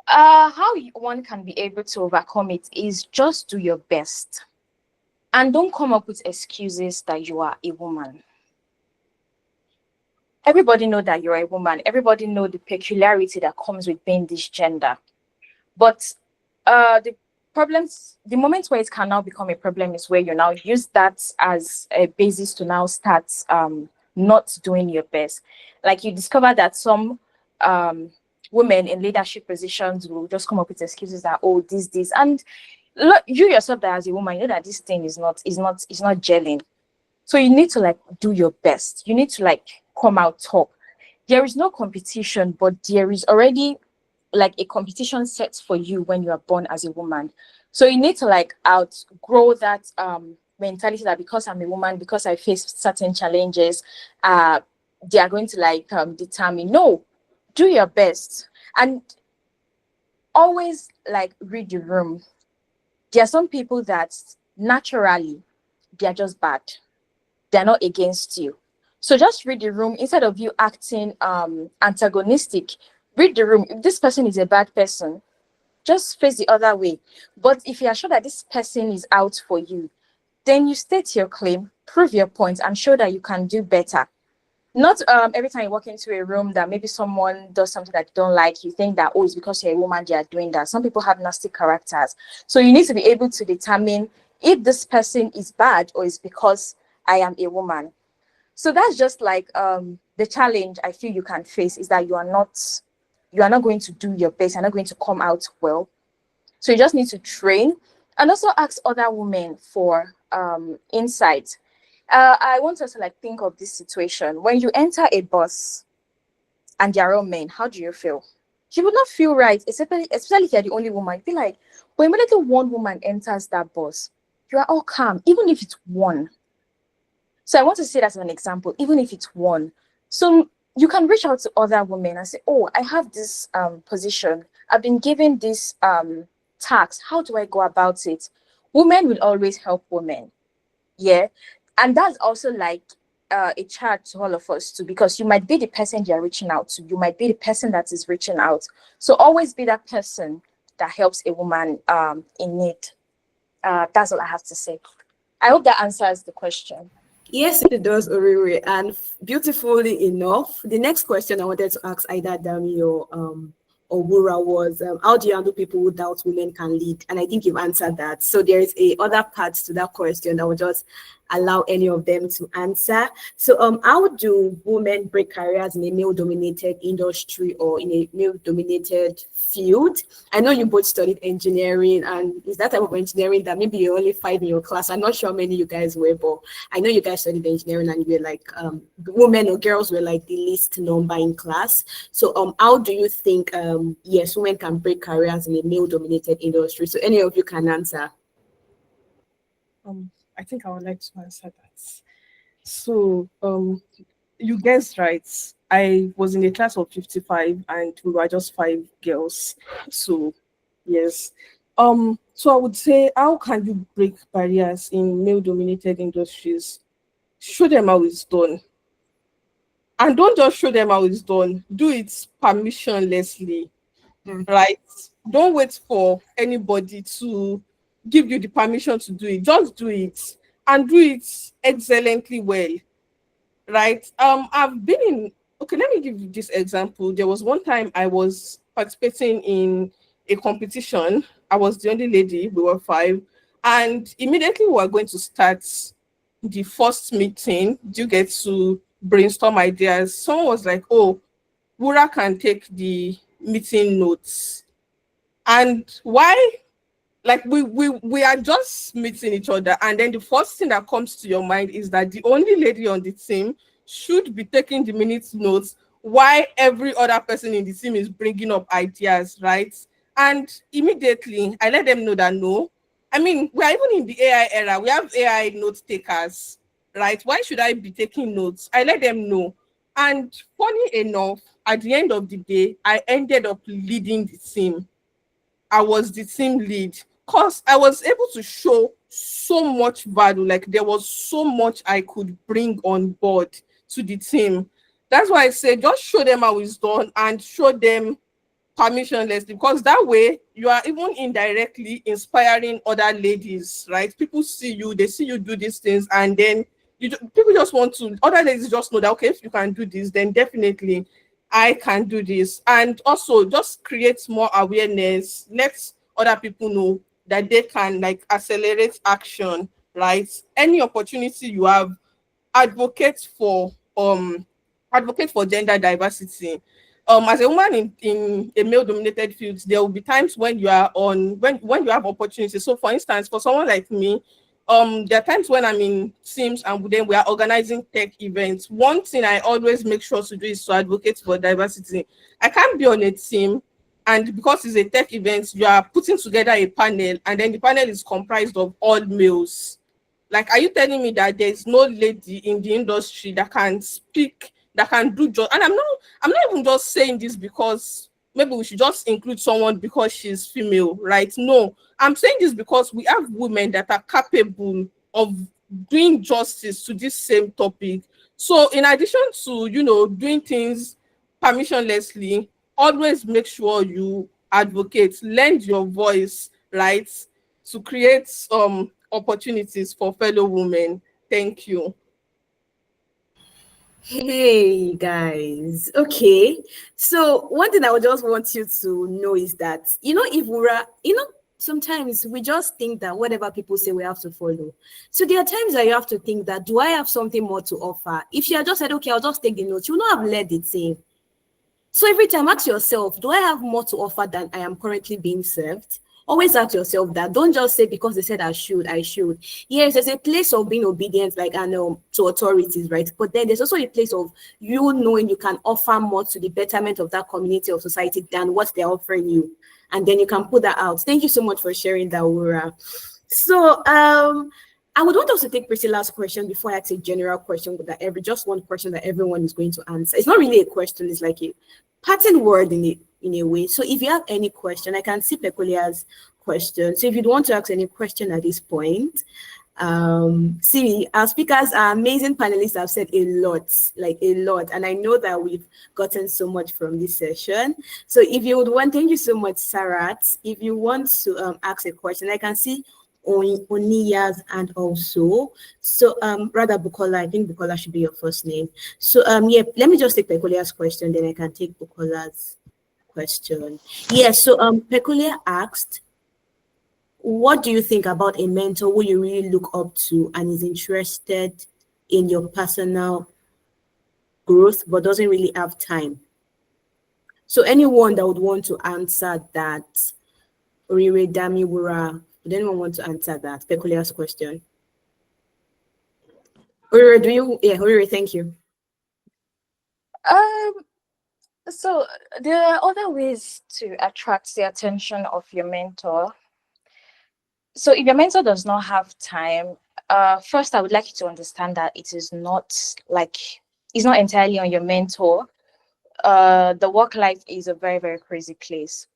How one can be able to overcome it is just do your best. And don't come up with excuses that you are a woman. Everybody know that you're a woman. Everybody know the peculiarity that comes with being this gender. But the moment where it can now become a problem is where you now use that as a basis to now start not doing your best. Like you discover that some women in leadership positions will just come up with excuses that, oh, this, and look, you yourself that as a woman, you know that this thing is not gelling. So you need to like do your best. You need to like come out top. There is no competition, but there is already like a competition set for you when you are born as a woman. So you need to like outgrow that mentality that because I'm a woman, because I face certain challenges, they are going to like determine. No, do your best and always like read the room. There are some people that naturally they are just bad. They're not against you. So just read the room instead of you acting antagonistic. Read the room. If this person is a bad person, just face the other way. But if you are sure that this person is out for you, then you state your claim, prove your point, and show that you can do better. Not every time you walk into a room that maybe someone does something that you don't like, you think that, oh, it's because you're a woman they are doing that. Some people have nasty characters. So you need to be able to determine if this person is bad or is because I am a woman. So that's just like the challenge I feel you can face is that you are not going to do your best. You're not going to come out well. So you just need to train and also ask other women for insight. I want us to like think of this situation. When you enter a bus and there are all men, how do you feel? You would not feel right, especially if you're the only woman. You feel like, but immediately one woman enters that bus, you are all calm, even if it's one. So I want to say that as an example, even if it's one. So you can reach out to other women and say, oh, I have this position. I've been given this task. How do I go about it? Women will always help women. Yeah. And that's also like a charge to all of us too, because you might be the person you're reaching out to. You might be the person that is reaching out. So always be that person that helps a woman in need. That's all I have to say. I hope that answers the question. Yes, it does, Orire. And beautifully enough, the next question I wanted to ask either Dami or Wura was, how do you handle people who doubt women can lead? And I think you've answered that. So there is a other part to that question I will just allow any of them to answer. So how do women break careers in a male-dominated industry or in a male-dominated field? I know you both studied engineering, and it's that type of engineering that maybe you're only 5 in your class. I'm not sure how many you guys were, but I know you guys studied engineering and you were like women or girls were like the least number in class. So how do you think yes, women can break careers in a male-dominated industry? So any of you can answer. I think I would like to answer that. So, you guessed right. I was in a class of 55 and we were just 5 girls. So, yes. So I would say, how can you break barriers in male-dominated industries? Show them how it's done. And don't just show them how it's done. Do it permissionlessly, right? Don't wait for anybody to give you the permission to do it. Just do it and do it excellently well, right? I've been in, okay, let me give you this example. There was one time I was participating in a competition. I was the only lady, we were 5, and immediately we were going to start the first meeting. Do you get to brainstorm ideas? Someone was like, oh, Wura can take the meeting notes. And why? Like we are just meeting each other, and then the first thing that comes to your mind is that the only lady on the team should be taking the minutes notes, while every other person in the team is bringing up ideas, right? And immediately I let them know that no, I mean, we are even in the AI era, we have AI note takers, right? Why should I be taking notes? I let them know. And funny enough, at the end of the day, I ended up leading the team. I was the team lead because I was able to show so much value. Like there was so much I could bring on board to the team. That's why I say just show them how it's done and show them permissionless, because that way you are even indirectly inspiring other ladies, right? People see you, they see you do these things, and then people just want to, other ladies just know that, okay, if you can do this, then definitely I can do this. And also just create more awareness, let other people know that they can like accelerate action, right? Any opportunity you have, advocate for gender diversity. As a woman in a male dominated field, there will be times when you are on when you have opportunities. So for instance, for someone like me, there are times when I'm in teams and then we are organizing tech events. One thing I always make sure to do is to advocate for diversity. I can't be on a team, and because it's a tech event, you are putting together a panel, and then the panel is comprised of all males. Like, are you telling me that there's no lady in the industry that can speak, that can do just? And I'm not even just saying this because maybe we should just include someone because she's female, right? No, I'm saying this because we have women that are capable of doing justice to this same topic. So in addition to, doing things permissionlessly, always make sure you advocate, lend your voice, right, to create opportunities for fellow women. Thank you. Hey guys, okay. So one thing I would just want you to know is that if we're sometimes we just think that whatever people say we have to follow. So there are times that you have to think that, do I have something more to offer? If you had just said, okay, I'll just take the notes, you will not have led the team. So every time ask yourself, do I have more to offer than I am currently being served? Always ask yourself that. Don't just say because they said I should. Yes, there's a place of being obedient, like to authorities, right? But then there's also a place of you knowing you can offer more to the betterment of that community of society than what they're offering you. And then you can put that out. Thank you so much for sharing that, Wura. So I would want us to take Priscilla's question before I ask a general question that just one question that everyone is going to answer. It's not really a question, it's like a pattern word in a way. So if you have any question, I can see Peculiar's question. So if you'd want to ask any question at this point, see, our speakers, our amazing panelists have said a lot, and I know that we've gotten so much from this session. So if you would want, thank you so much, Sarat. If you want to ask a question, I can see Oniya's and also. So rather Bukola, I think Bukola should be your first name. So yeah, let me just take Peculiar's question, then I can take Bukola's question. Yes, so Peculiar asked, what do you think about a mentor who you really look up to and is interested in your personal growth but doesn't really have time? So anyone that would want to answer that, Orire Damiwura, would anyone want to answer that peculiar question? Orire, do you? Yeah, Orire, thank you. Um, so there are other ways to attract the attention of your mentor. So if your mentor does not have time, first I would like you to understand that it is not like it's not entirely on your mentor. The work life is a very, very crazy place.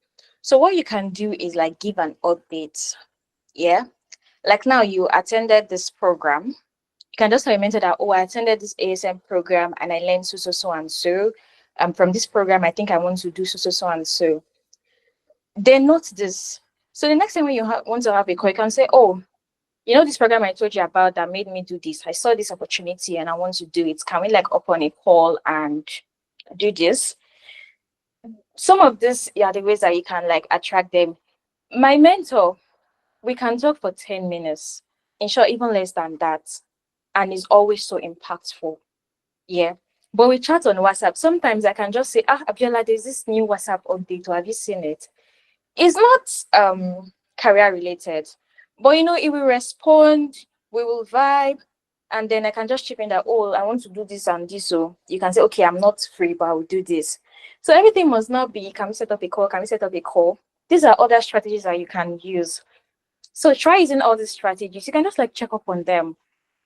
So what you can do is like give an update. Yeah. Like now you attended this program. You can just tell your mentor that, oh, I attended this ASM program and I learned so, so, so, and so. From this program, I think I want to do so, so, so, and so. They note this. So the next time when you want to have a call, you can say, oh, you know, this program I told you about that made me do this. I saw this opportunity and I want to do it. Can we like up on a call and do this? Some of this are the ways that you can like attract them. My mentor, we can talk for 10 minutes, in short, even less than that. And it's always so impactful. Yeah. But we chat on WhatsApp. Sometimes I can just say, Abiola, there's this new WhatsApp update, or have you seen it? It's not career related, but you know, it will respond, we will vibe, and then I can just chip in that, oh, I want to do this and this. So you can say, okay, I'm not free, but I will do this. So everything must not be, can we set up a call? Can we set up a call? These are other strategies that you can use. So try using all these strategies. You can just like check up on them.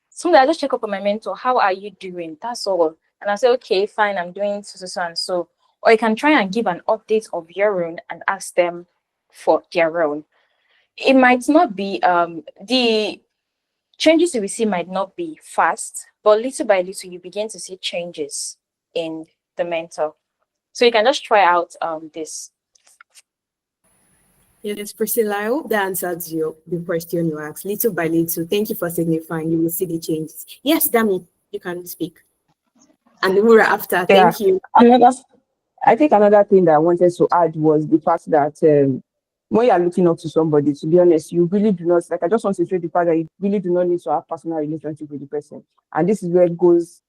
Sometimes I just check up on my mentor. How are you doing? That's all. And I say, okay, fine, I'm doing so, so, so, and so. Or you can try and give an update of your own and ask them for their own. It might not be the changes you will see might not be fast, but little by little you begin to see changes in the mentor. So you can just try out this. Yes, Priscilla, I hope that answers the question you asked. Little by little, thank you for signifying. You will see the changes. Yes, Dami, you can speak. And Mura after, Yeah. thank you. I think another thing that I wanted to add was the fact that when you are looking up to somebody, to be honest, you really do not, like, I just want to stress the fact that you really do not need to have personal relationship with the person. And this is where it goes,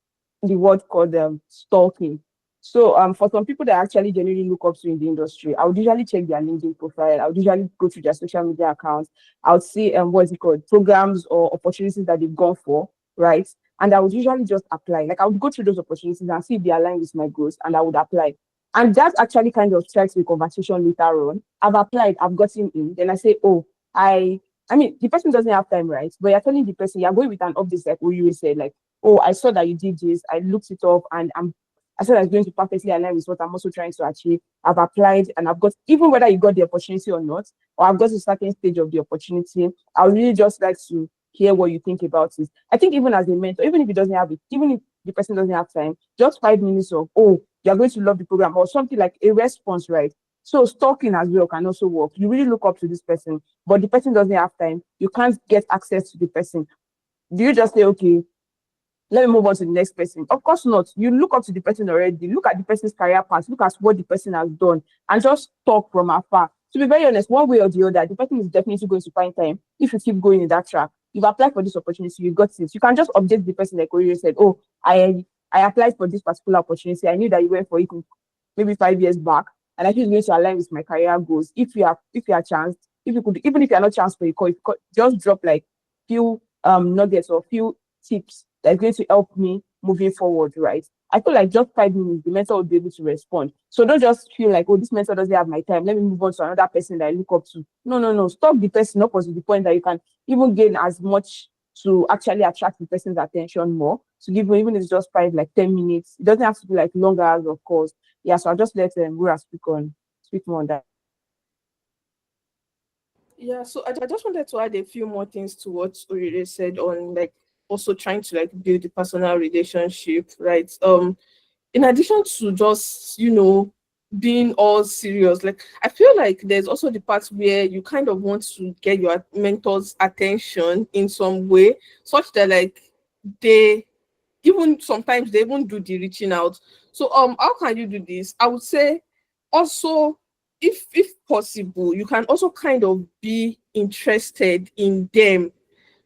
the word called stalking. So for some people that actually genuinely look up to in the industry, I would usually check their LinkedIn profile. I would usually go through their social media accounts. I would see what is it called, programs or opportunities that they've gone for, right? And I would usually just apply. Like, I would go through those opportunities and see if they align with my goals, and I would apply. And that actually kind of strikes the conversation later on. I've applied, I've gotten in. Then I say, oh, I mean, the person doesn't have time, right? But you're telling the person, you're going with an update, like what you said, like, oh, I saw that you did this, I looked it up, and I said it's going to perfectly align with what I'm also trying to achieve. I've applied and I've got, even whether you got the opportunity or not, or I've got to a certain stage of the opportunity, I would really just like to hear what you think about it. I think even as a mentor, even if he doesn't have it, even if the person doesn't have time, just 5 minutes of, oh, you're going to love the program, or something like a response, right? So stalking as well can also work. You really look up to this person, but the person doesn't have time. You can't get access to the person. Do you just say, okay, let me move on to the next person? Of course not. You look up to the person already. Look at the person's career path. Look at what the person has done, and just talk from afar. To be very honest, one way or the other, the person is definitely going to find time if you keep going in that track. You've applied for this opportunity, you got it. You can just update the person like Oriyo said, oh, I applied for this particular opportunity. I knew that you went for it maybe 5 years back, and I think it's going to align with my career goals. If you are chanced, if you could, even if you're not chanced for a call, just drop like few nuggets or few tips that's going to help me moving forward, right? I feel like just 5 minutes, the mentor will be able to respond. So don't just feel like, oh, this mentor doesn't have my time. Let me move on to another person that I look up to. No, no, no. Stop the person up to the point that you can even gain as much to actually attract the person's attention more. To give even if it's just 10 minutes. It doesn't have to be like long hours, of course. Yeah, so I'll just let Gura speak more on that. Yeah, so I just wanted to add a few more things to what Orire said on like also trying to like build the personal relationship, right? In addition to just, being all serious, like I feel like there's also the part where you kind of want to get your mentor's attention in some way, such that like they even sometimes they even do the reaching out. So how can you do this? I would say also if possible, you can also kind of be interested in them,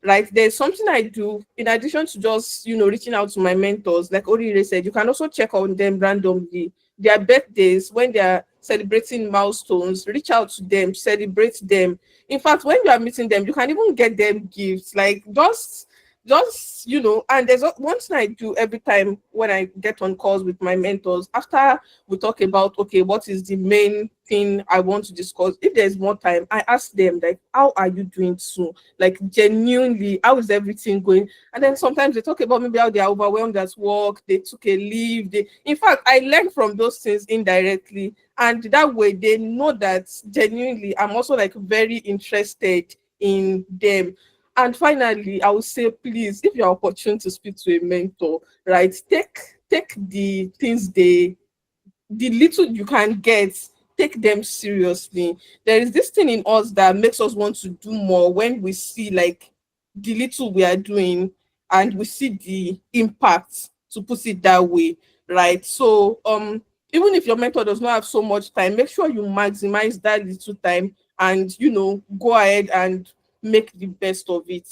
right? There's something I do in addition to just, reaching out to my mentors. Like Orire said, you can also check on them randomly. Their birthdays, when they're celebrating milestones, reach out to them, celebrate them. In fact, when you are meeting them, you can even get them gifts. Like just and there's one thing I do every time when I get on calls with my mentors. After we talk about, okay, what is the main thing I want to discuss, if there's more time, I ask them, like, how are you doing soon? Like, genuinely, how is everything going? And then sometimes they talk about maybe how they are overwhelmed at work, they took a leave. In fact, I learn from those things indirectly, and that way they know that genuinely I'm also like very interested in them. And finally, I would say, please, if you're opportune to speak to a mentor, right, take the things the little you can get, take them seriously. There is this thing in us that makes us want to do more when we see like the little we are doing and we see the impact, to put it that way, right? So even if your mentor does not have so much time, make sure you maximize that little time and go ahead and make the best of it.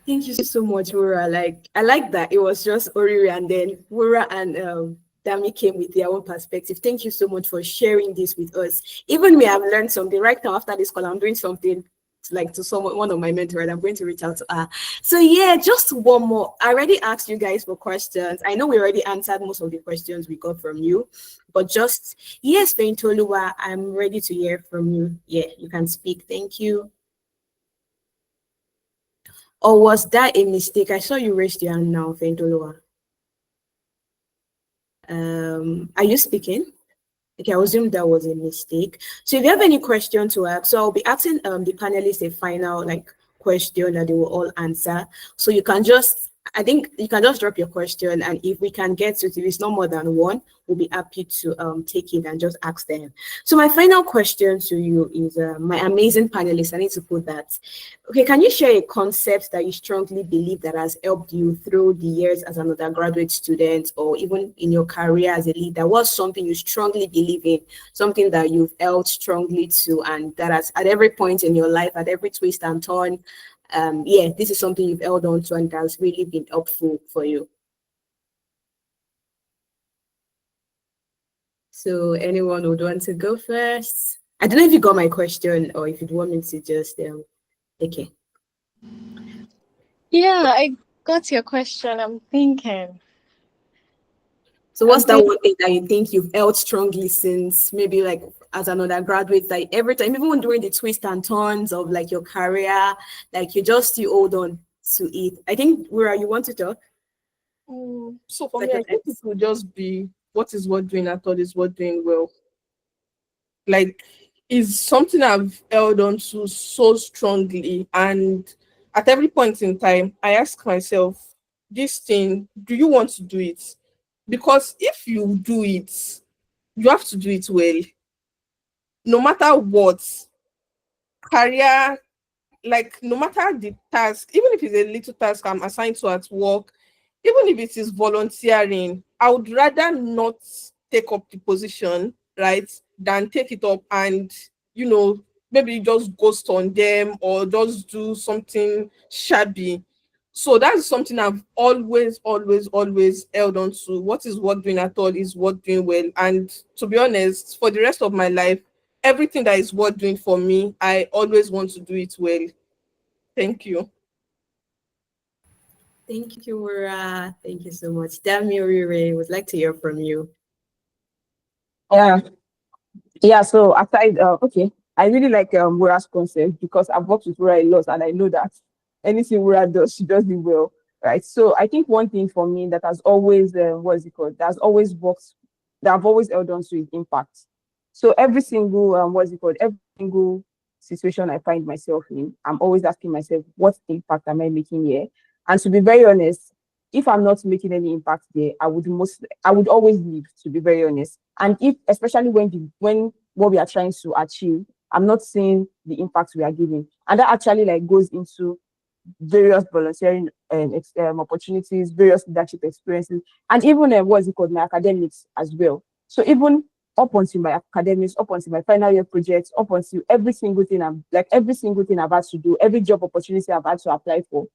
Thank you so much, Wura. Like, I like that it was just Oriri and then Wura and Dami came with their own perspective. Thank you so much for sharing this with us. Even me, I've learned something. Right now, after this call, I'm doing something like to someone, one of my mentors, and I'm going to reach out to her. So yeah, just one more. I already asked you guys for questions. I know we already answered most of the questions we got from you, but just yes, Feintoluwa, I'm ready to hear from you. Yeah, you can speak. Thank you. Or was that a mistake? I saw you raised your hand now, Feintoluwa. Are you speaking? Okay, I assume that was a mistake. So if you have any question to ask, so I'll be asking the panelists a final question that they will all answer. So you can just, I think you can just drop your question, and if we can get to it, if it's not more than one, we'll be happy to take it and just ask them. So my final question to you is, my amazing panelists, I need to put that. Okay, can you share a concept that you strongly believe that has helped you through the years as an undergraduate student or even in your career as a leader? What's something you strongly believe in, something that you've held strongly to, and that has at every point in your life, at every twist and turn, yeah, this is something you've held on to and that's really been helpful for you? So anyone would want to go first? I don't know if you got my question or if you'd want me to just, okay. Yeah, I got your question. I'm thinking. So what's that one thing that you think you've held strongly since maybe like as an undergraduate, like every time, even when during the twists and turns of like your career, like you hold on to it? I think, where you want to talk? So for me, I think it will just be what is worth doing, I thought is worth doing well. Like, is something I've held on to so strongly, and at every point in time, I ask myself, this thing, do you want to do it? Because if you do it, you have to do it well. No matter what, career, like no matter the task, even if it's a little task I'm assigned to at work, even if it is volunteering, I would rather not take up the position, right, than take it up and, maybe just ghost on them or just do something shabby. So that's something I've always, always, always held on to. What is worth doing at all is worth doing well. And to be honest, for the rest of my life, everything that is worth doing for me, I always want to do it well. Thank you. Thank you, Mura. Thank you so much. Dami, would like to hear from you. Yeah. So aside, okay, I really like Mura's concept because I've worked with Mura a lot, and I know that anything Mura does, she does it well, right? So I think one thing for me that has always, what is it called? That has always worked, that I've always held on to is impact. So every single, what is it called? Every single situation I find myself in, I'm always asking myself, what impact am I making here? And to be very honest, if I'm not making any impact there, I would always leave, to be very honest. And if, especially when what we are trying to achieve, I'm not seeing the impact we are giving. And that actually like goes into various volunteering opportunities, various leadership experiences, and even what is it called, my academics as well. So even up until my academics, up until my final year projects, up until every single thing every single thing I've had to do, every job opportunity I've had to apply for,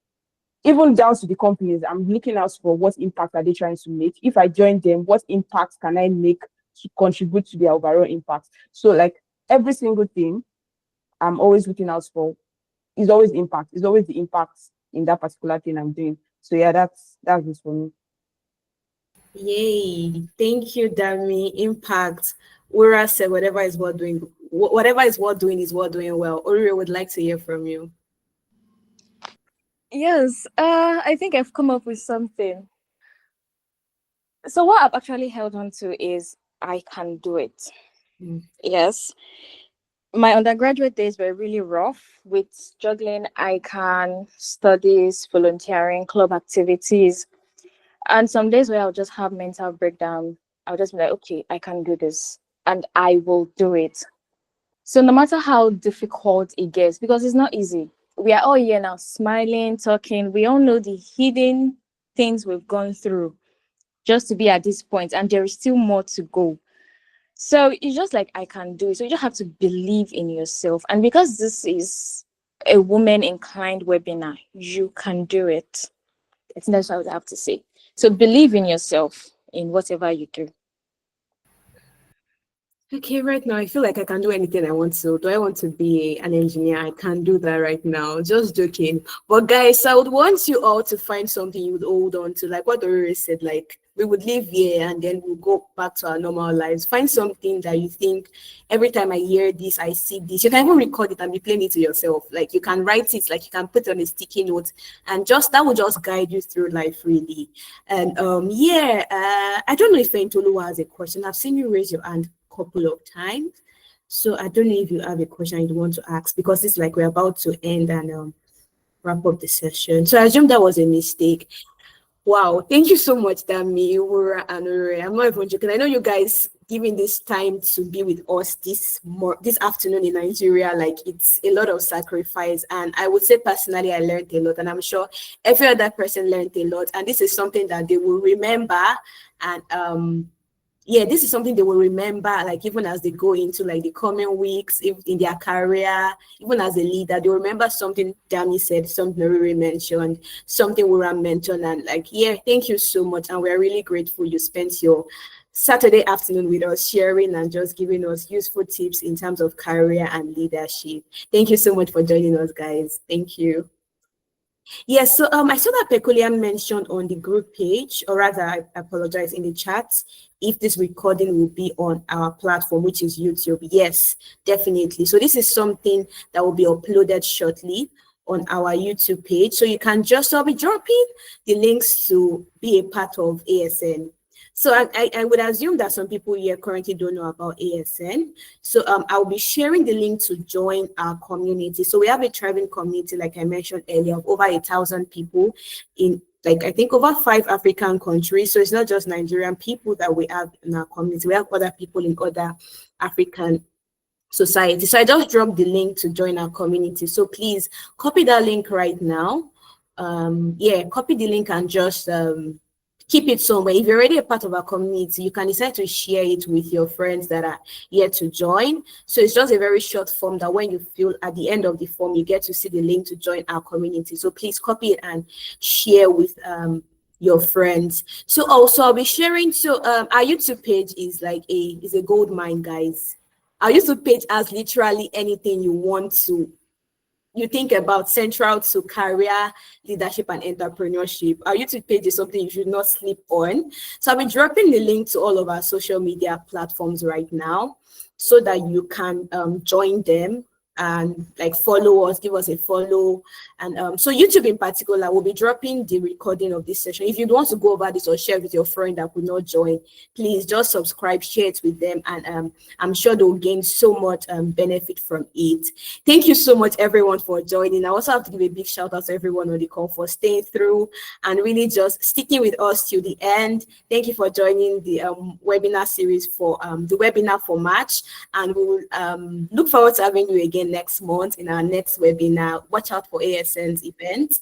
even down to the companies, I'm looking out for what impact are they trying to make. If I join them, what impact can I make to contribute to their overall impact? So like every single thing I'm always looking out for is always impact. It's always the impact in that particular thing I'm doing. So yeah, that's it for me. Yay! Thank you, Dami. Impact. Ura said, "Whatever is worth doing, whatever is worth doing is worth doing well." Uri would like to hear from you. Yes, I think I've come up with something. So what I've actually held on to is I can do it. Yes. My undergraduate days were really rough with juggling ICANN, studies, volunteering, club activities. And some days where I'll just have mental breakdown. I'll just be like, okay, I can do this and I will do it. So no matter how difficult it gets, because it's not easy. We are all here now smiling, talking. We all know the hidden things we've gone through just to be at this point, and there is still more to go. So it's just like I can do it. So you just have to believe in yourself. And because this is a woman inclined webinar, you can do it. That's what I would have to say. So believe in yourself in whatever you do. Okay, right now I feel like I can do anything I want to. Do I want to be an engineer? I can't do that right now. Just joking. But guys, I would want you all to find something you would hold on to. Like what Dorere said, like we would live here and then we'll go back to our normal lives. Find something that you think every time I hear this, I see this. You can even record it and be playing it to yourself. Like you can write it, like you can put it on a sticky note, and just that will just guide you through life really. And I don't know if Fentolu has a question. I've seen you raise your hand couple of times, so I don't know if you have a question you want to ask, because it's like we're about to end and wrap up the session. So I assume that was a mistake. Wow, thank you so much, Dami, Ura, and Ure. I'm not even joking. I know you guys giving this time to be with us this afternoon in Nigeria. Like it's a lot of sacrifice, and I would say personally, I learned a lot, and I'm sure every other person learned a lot. And this is something that they will remember, and this is something they will remember, like even as they go into like the coming weeks in their career, even as a leader, they remember something Dami said, something Riri mentioned, something Wura mentioned, and like, thank you so much. And we're really grateful you spent your Saturday afternoon with us, sharing and just giving us useful tips in terms of career and leadership. Thank you so much for joining us, guys. Thank you. Yes, so I saw that Peculiar mentioned on the group page, or rather, I apologize, in the chat, if this recording will be on our platform, which is YouTube. Yes, definitely. So this is something that will be uploaded shortly on our YouTube page. So you can I'll be dropping the links to be a part of ASN. So I would assume that some people here currently don't know about ASN. So I'll be sharing the link to join our community. So we have a thriving community, like I mentioned earlier, of over 1,000 people in, like, I think over 5 African countries. So it's not just Nigerian people that we have in our community. We have other people in other African societies. So I just dropped the link to join our community. So please copy that link right now. Copy the link and just keep it somewhere. If you're already a part of our community, you can decide to share it with your friends that are yet to join. So it's just a very short form that when you fill at the end of the form, you get to see the link to join our community. So please copy it and share with your friends. So also I'll be sharing. So our YouTube page is like a gold mine, guys. Our YouTube page has literally anything you think about central to career, leadership, and entrepreneurship. Our YouTube page is something you should not sleep on. So I'll be dropping the link to all of our social media platforms right now so that you can join them and like follow us, give us a follow. And so YouTube in particular will be dropping the recording of this session. If you want to go over this or share with your friend that could not join, please just subscribe, share it with them, and I'm sure they'll gain so much benefit from it. Thank you so much, everyone, for joining. I also have to give a big shout out to everyone on the call for staying through and really just sticking with us till the end. Thank you for joining the webinar series for the webinar for March, and we will look forward to having you again next month in our next webinar. Watch out for ASN's event.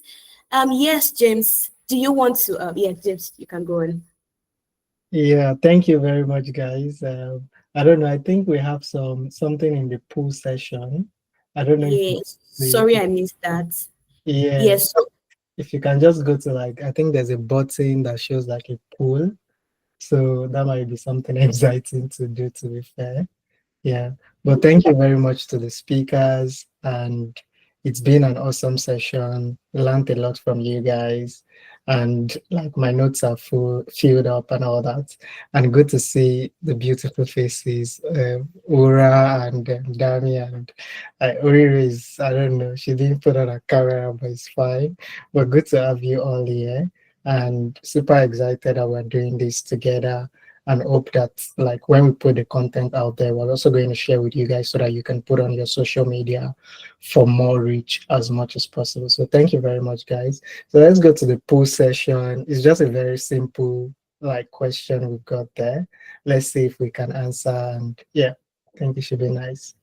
Yes, James, do you want to James, you can go on. Yeah, thank you very much, guys. I don't know. I think we have something in the pool session. I don't know if Yes. the Sorry, I missed that. yeah. Yes. So If you can just go to like, I think there's a button that shows like a pool. So that might be something exciting to do, to be fair. Yeah. But thank you very much to the speakers. And it's been an awesome session. Learned a lot from you guys. And like my notes are filled up and all that. And good to see the beautiful faces, Ura and Dami and Oriri is, I don't know, she didn't put on a camera, but it's fine. But good to have you all here. And super excited that we're doing this together, and hope that like when we put the content out there, we're also going to share with you guys so that you can put on your social media for more reach as much as possible. So thank you very much, guys. So let's go to the poll session. It's just a very simple like question we've got there. Let's see if we can answer. And yeah, I think it should be nice.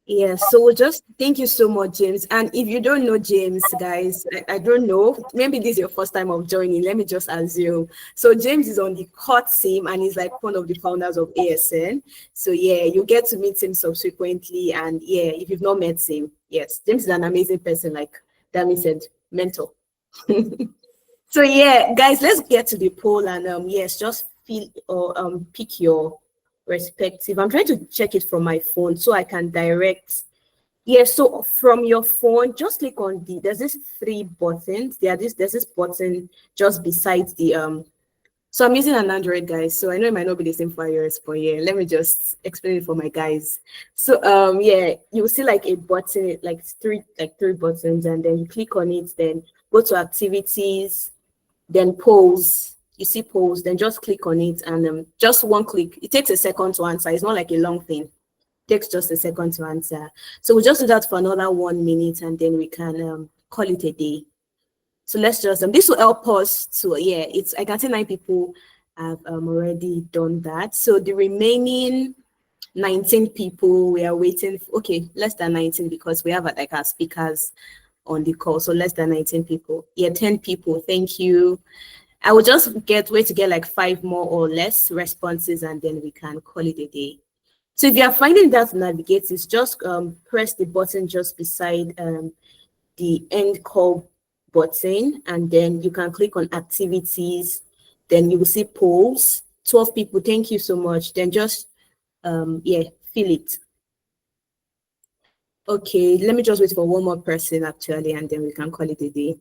yeah, so we'll just thank you so much, James. And if you don't know James, guys, I don't know, maybe this is your first time of joining. Let me just assume. So James is on the core team and he's like one of the founders of ASN. So yeah, you get to meet him subsequently. And yeah, if you've not met him, yes, James is an amazing person, like Dami said, mentor. So yeah, guys, let's get to the poll and yes, just feel or pick your respective. I'm trying to check it from my phone so I can direct. Yeah, so from your phone, just click on there's this three buttons. There's this button just beside the so I'm using an Android, guys, so I know it might not be the same for iOS, but yeah, let me just explain it for my guys. So yeah, you'll see like a button, like three buttons, and then you click on it, then go to activities, then polls. You see polls, then just click on it, and just one click. It takes a second to answer. It's not like a long thing. It takes just a second to answer. So we'll just do that for another 1 minute, and then we can call it a day. So let's just this will help us to yeah. It's I can see 9 people have already done that. So the remaining 19 people we are waiting for, okay, less than 19 because we have like our speakers on the call. So less than 19 people. Yeah, 10 people. Thank you. I will just wait to get like 5 more or less responses, and then we can call it a day. So if you are finding that to navigate, it's just press the button just beside the end call button, and then you can click on activities. Then you will see polls. 12 people. Thank you so much. Then just yeah, fill it. Okay, let me just wait for one more person actually, and then we can call it a day.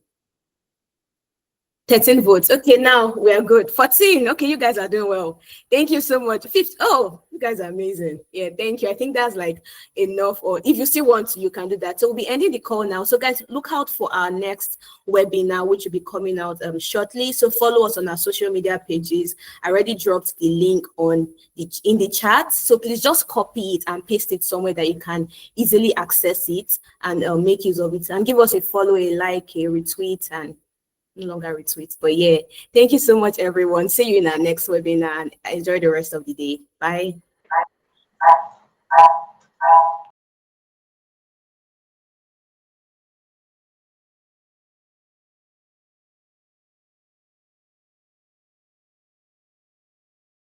13 votes. Okay, now we are good. 14. Okay, you guys are doing well. Thank you so much. 5th. Oh, you guys are amazing. Yeah, thank you. I think that's like enough. Or if you still want to, you can do that. So we'll be ending the call now. So guys, look out for our next webinar, which will be coming out shortly. So follow us on our social media pages. I already dropped the link in the chat. So please just copy it and paste it somewhere that you can easily access it and make use of it. And give us a follow, a like, a retweet, and no longer retweets. But yeah, thank you so much, everyone. See you in our next webinar and enjoy the rest of the day. Bye.